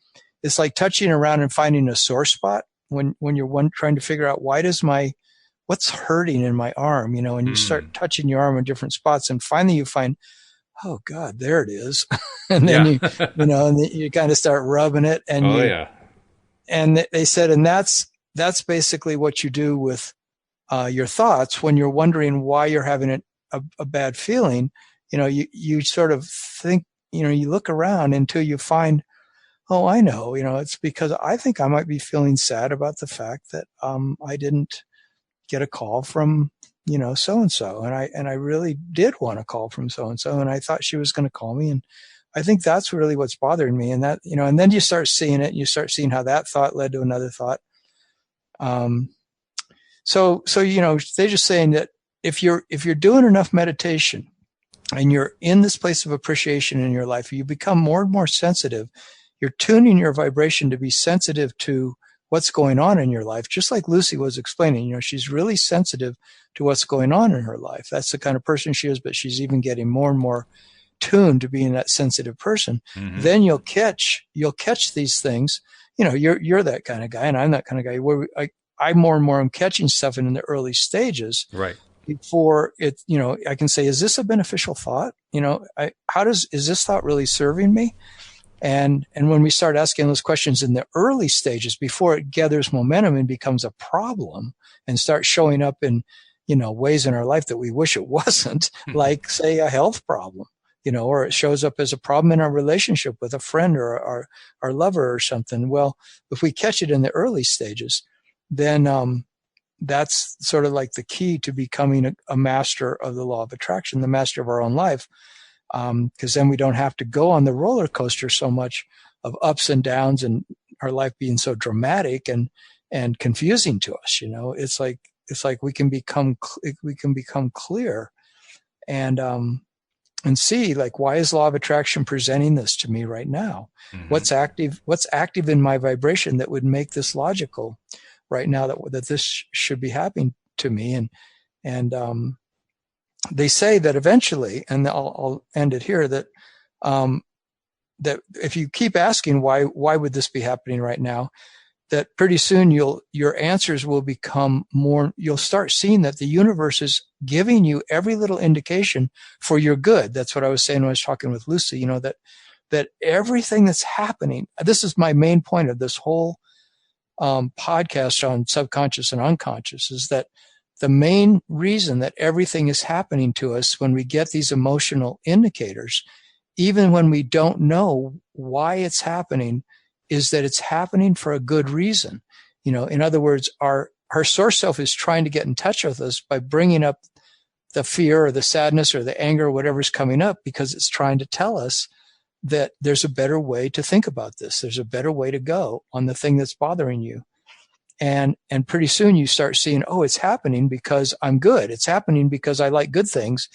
touching around and finding a sore spot when you're trying to figure out what's hurting in my arm, and you start touching your arm in different spots, and finally you find, oh God, there it is. And then you kind of start rubbing it, and and they said, and that's basically what you do with your thoughts when you're wondering why you're having a bad feeling. You sort of think, you look around until you find, oh, I know, it's because I think I might be feeling sad about the fact that I didn't get a call from, so-and-so. And I really did want a call from so-and-so. And I thought she was going to call me. And I think that's really what's bothering me. And that, and then you start seeing it, and you start seeing how that thought led to another thought. So, they're just saying that if you're doing enough meditation and you're in this place of appreciation in your life, you become more and more sensitive. You're tuning your vibration to be sensitive to what's going on in your life. Just like Luci was explaining, she's really sensitive to what's going on in her life. That's the kind of person she is, but she's even getting more and more tuned to being that sensitive person. Mm-hmm. Then you'll catch these things. You're that kind of guy, and I'm that kind of guy. Where I more and more am catching stuff in the early stages.
Right.
Before it, I can say, is this a beneficial thought? Is this thought really serving me? And when we start asking those questions in the early stages, before it gathers momentum and becomes a problem and starts showing up in, ways in our life that we wish it wasn't, like, say, a health problem, or it shows up as a problem in our relationship with a friend or our lover or something. Well, if we catch it in the early stages, then that's sort of like the key to becoming a master of the law of attraction, the master of our own life. Because then we don't have to go on the roller coaster so much of ups and downs and our life being so dramatic and confusing to us. It's like we can become clear and see, like, why is law of attraction presenting this to me right now? Mm-hmm. What's active in my vibration that would make this logical right now that this should be happening to me? And they say that eventually, and I'll end it here, that that if you keep asking why would this be happening right now, that pretty soon your answers will become more. You'll start seeing that the universe is giving you every little indication for your good. That's what I was saying when I was talking with Luci. That everything that's happening. This is my main point of this whole podcast on subconscious and unconscious, is that the main reason that everything is happening to us when we get these emotional indicators, even when we don't know why it's happening, is that it's happening for a good reason. In other words, our source self is trying to get in touch with us by bringing up the fear or the sadness or the anger or whatever's coming up, because it's trying to tell us that there's a better way to think about this. There's a better way to go on the thing that's bothering you. And pretty soon you start seeing, oh, it's happening because I'm good. It's happening because I like good things.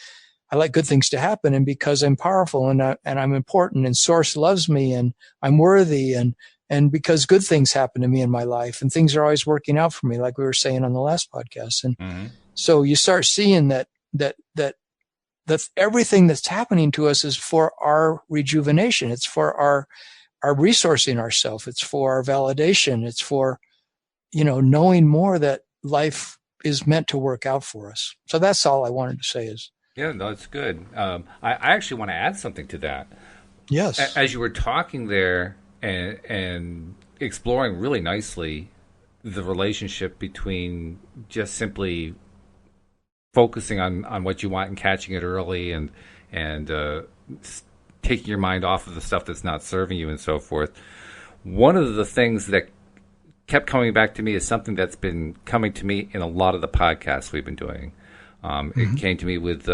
I like good things to happen, and because I'm powerful and I'm important, and Source loves me, and I'm worthy, and because good things happen to me in my life, and things are always working out for me, like we were saying on the last podcast. And mm-hmm. So you start seeing that everything that's happening to us is for our rejuvenation. It's for our resourcing ourselves. It's for our validation. It's for knowing more that life is meant to work out for us. So that's all I wanted to say is.
Yeah, no, that's good. I actually want to add something to that.
Yes.
As you were talking there and exploring really nicely the relationship between just simply focusing on what you want and catching it early and and taking your mind off of the stuff that's not serving you and so forth. One of the things that kept coming back to me is something that's been coming to me in a lot of the podcasts we've been doing. It came to me with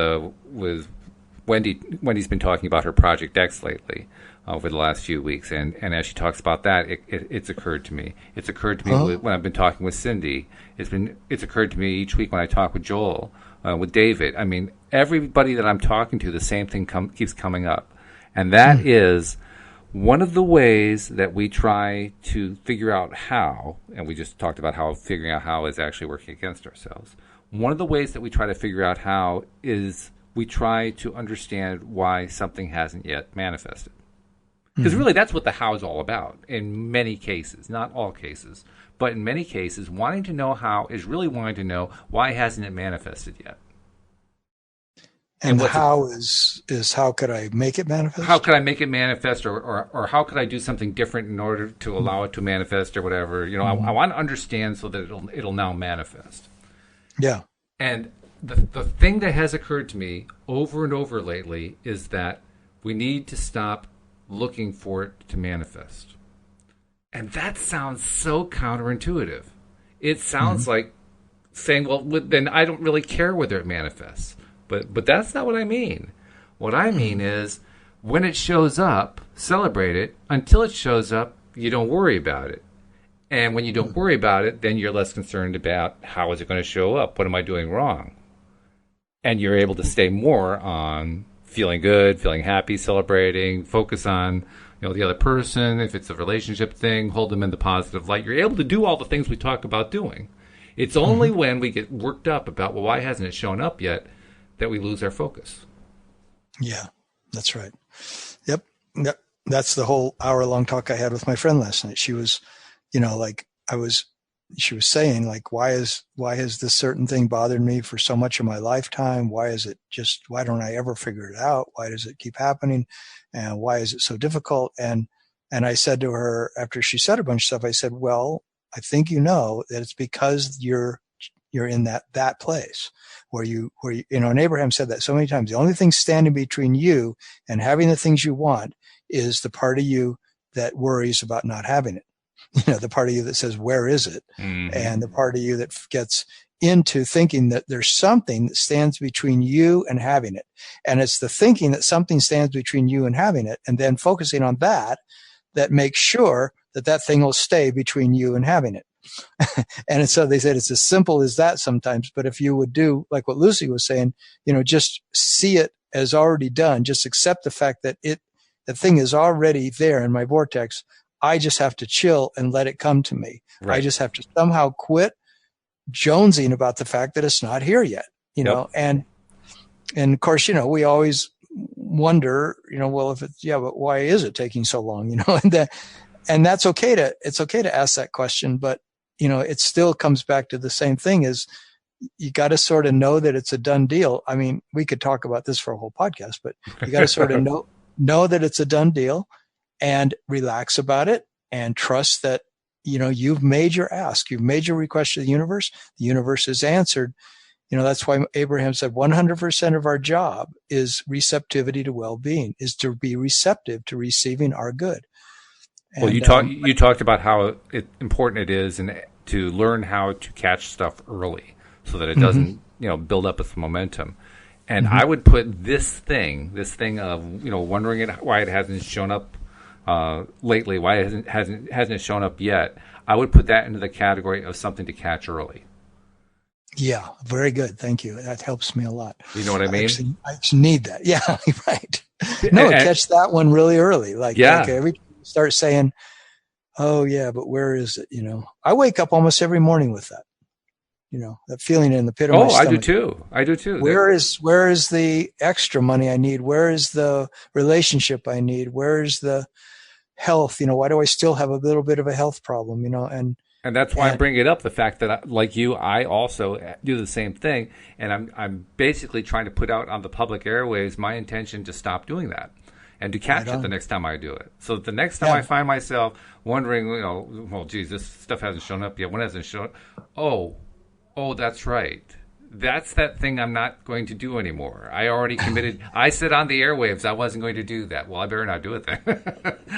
Wendy. Wendy's been talking about her Project X lately over the last few weeks, and as she talks about that, it's occurred to me. It's occurred to me when I've been talking with Cindy. It's occurred to me each week when I talk with Joel, with David. I mean, everybody that I'm talking to, the same thing keeps coming up, and that is one of the ways that we try to figure out how, and we just talked about how figuring out how is actually working against ourselves. One of the ways that we try to figure out how is we try to understand why something hasn't yet manifested. Because really that's what the how is all about in many cases, not all cases, but in many cases, wanting to know how is really wanting to know why hasn't it manifested yet.
And how is how could I make it manifest?
How could I make it manifest, or how could I do something different in order to allow it to manifest, or whatever? You know, I want to understand so that it'll now manifest.
Yeah.
And the thing that has occurred to me over and over lately is that we need to stop looking for it to manifest. And that sounds so counterintuitive. It sounds like saying, well, then I don't really care whether it manifests. But that's not what I mean. What I mean is when it shows up, celebrate it. Until it shows up, you don't worry about it. And when you don't worry about it, then you're less concerned about how is it going to show up? What am I doing wrong? And you're able to stay more on feeling good, feeling happy, celebrating, focus on the other person. If it's a relationship thing, hold them in the positive light. You're able to do all the things we talk about doing. It's only when we get worked up about, well, why hasn't it shown up yet, that we lose our focus.
Yeah, that's right. Yep. That's the whole hour-long talk I had with my friend last night. She was, she was saying, like, why has this certain thing bothered me for so much of my lifetime? Why don't I ever figure it out? Why does it keep happening? And why is it so difficult? And I said to her, after she said a bunch of stuff, I said, well, I think that it's because you're in that place where you, and Abraham said that so many times. The only thing standing between you and having the things you want is the part of you that worries about not having it. The part of you that says, where is it? And the part of you that gets into thinking that there's something that stands between you and having it. And it's the thinking that something stands between you and having it, and then focusing on that makes sure that thing will stay between you and having it. And so they said it's as simple as that sometimes. But if you would do like what Luci was saying, just see it as already done, just accept the fact that the thing is already there in my vortex. I just have to chill and let it come to me. Right. I just have to somehow quit jonesing about the fact that it's not here yet, know, and of course, we always wonder, well, but why is it taking so long, and that's okay it's okay to ask that question, but it still comes back to the same thing is you got to sort of know that it's a done deal. I mean, we could talk about this for a whole podcast, but you got to sort of know that it's a done deal and relax about it and trust that, you've made your ask, you've made your request to the universe has answered. That's why Abraham said 100% of our job is receptivity to well-being, is to be receptive to receiving our good. And,
well, you talked about how important it is to learn how to catch stuff early so that it doesn't, build up its momentum. And I would put this thing of, wondering why it hasn't shown up lately, why hasn't it shown up yet? I would put that into the category of something to catch early.
Yeah, very good. Thank you. That helps me a lot.
You know what I mean?
I actually need that. Yeah, right. No, catch that one really early. Okay, every time you start saying, oh yeah, but where is it? I wake up almost every morning with that. That feeling in the pit of my stomach.
I do too.
Where is the extra money I need? Where is the relationship I need? Where is the health? Why do I still have a little bit of a health problem?
And that's why I bring it up, the fact that, like you, I also do the same thing. And I'm basically trying to put out on the public airwaves my intention to stop doing that and to catch it the next time I do it. So the next time I find myself wondering, well, geez, this stuff hasn't shown up yet. When hasn't it shown up? Oh, that's right. That's that thing I'm not going to do anymore. I already committed. I said on the airwaves I wasn't going to do that. Well, I better not do it then.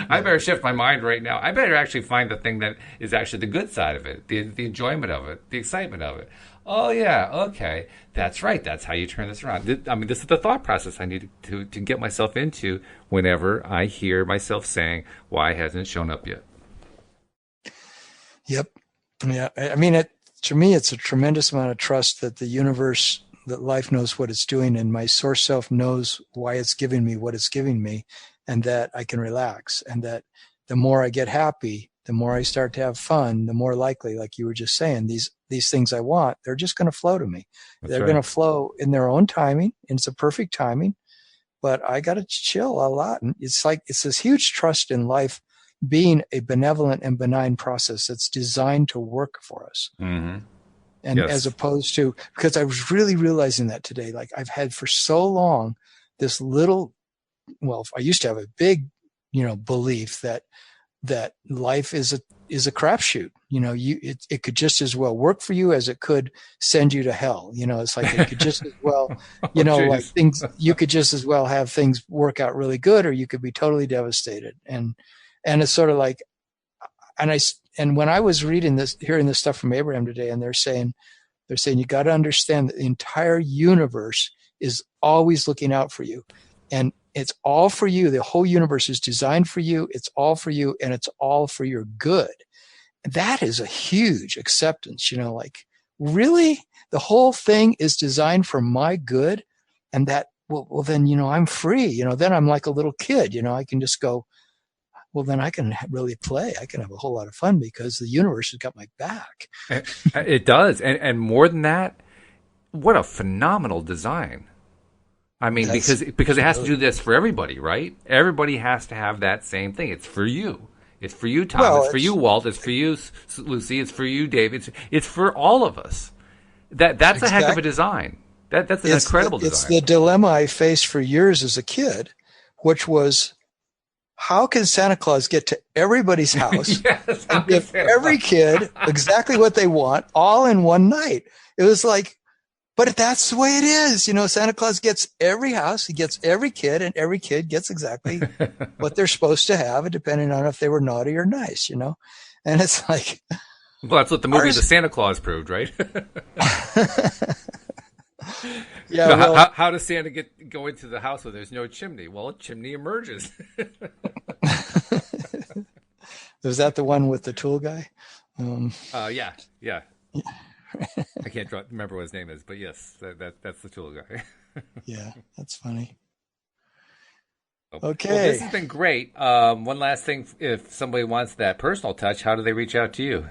I better shift my mind right now. I better actually find the thing that is actually the good side of it, the enjoyment of it, the excitement of it. Oh, yeah, okay. That's right. That's how you turn this around. I mean, this is the thought process I need to get myself into whenever I hear myself saying, why hasn't it shown up yet?
Yep. Yeah. I mean, to me, it's a tremendous amount of trust that the universe, that life knows what it's doing, and my source self knows why it's giving me what it's giving me, and that I can relax, and that the more I get happy, the more I start to have fun, the more likely, like you were just saying, these things I want, they're just going to flow to me. They're going to flow in their own timing, and it's a perfect timing, but I got to chill a lot. And it's this huge trust in life being a benevolent and benign process that's designed to work for us.
Mm-hmm.
And as opposed to, because I was really realizing that today, like I've had for so long this little, well, I used to have a big, belief that life is a crapshoot. It could just as well work for you as it could send you to hell. It's like it could just as well, like things, you could just as well have things work out really good, or you could be totally devastated. And it's sort of like, and when I was hearing this stuff from Abraham today, and they're saying you got to understand that the entire universe is always looking out for you, and it's all for you. The whole universe is designed for you. It's all for you, and it's all for your good. That is a huge acceptance. Like really, the whole thing is designed for my good, and that well then I'm free. Then I'm like a little kid. I can just go. Well, then I can really play. I can have a whole lot of fun because the universe has got my back.
It does. And more than that, what a phenomenal design. I mean, because it has to do this for everybody, right? Everybody has to have that same thing. It's for you. It's for you, Tom. It's for you, Walt. It's for you, Lucy. It's for you, David. It's for all of us. That's a heck of a design. That's an incredible design.
It's the dilemma I faced for years as a kid, which was, how can Santa Claus get to everybody's house and give every kid exactly what they want all in one night? It was like, but that's the way it is. Santa Claus gets every house, he gets every kid, and every kid gets exactly what they're supposed to have, depending on if they were naughty or nice, And it's like,
well, that's what the movie The Santa Claus proved, right? Yeah. How does Santa go into the house where there's no chimney? Well, a chimney emerges.
Was that the one with the tool guy?
Yeah. I can't remember what his name is, but yes, that's the tool guy.
Yeah, that's funny.
Okay. Well, this has been great. One last thing, if somebody wants that personal touch, how do they reach out to you?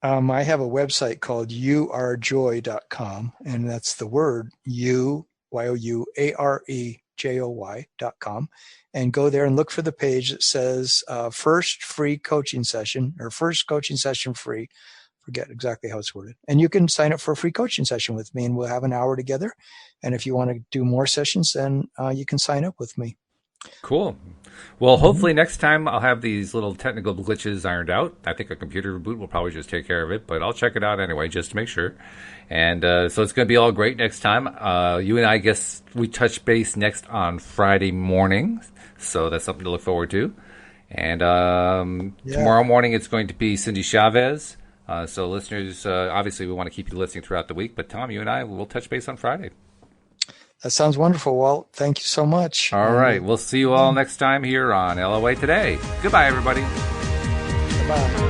I have a website called youarejoy.com, and that's the word youarejoy.com. And go there and look for the page that says first free coaching session, or first coaching session free. Forget exactly how it's worded. And you can sign up for a free coaching session with me, and we'll have an hour together. And if you want to do more sessions, then you can sign up with me.
Cool. Well, hopefully next time I'll have these little technical glitches ironed out. I think a computer reboot will probably just take care of it, but I'll check it out anyway just to make sure. And so it's going to be all great next time. You and I guess we touch base next on Friday morning, so that's something to look forward to. And tomorrow morning it's going to be Cindy Chavez. So listeners, obviously we want to keep you listening throughout the week, but Tom, you and I will touch base on Friday.
That sounds wonderful, Walt. Thank you so much.
All right. We'll see you all next time here on LOA Today. Goodbye, everybody.
Goodbye.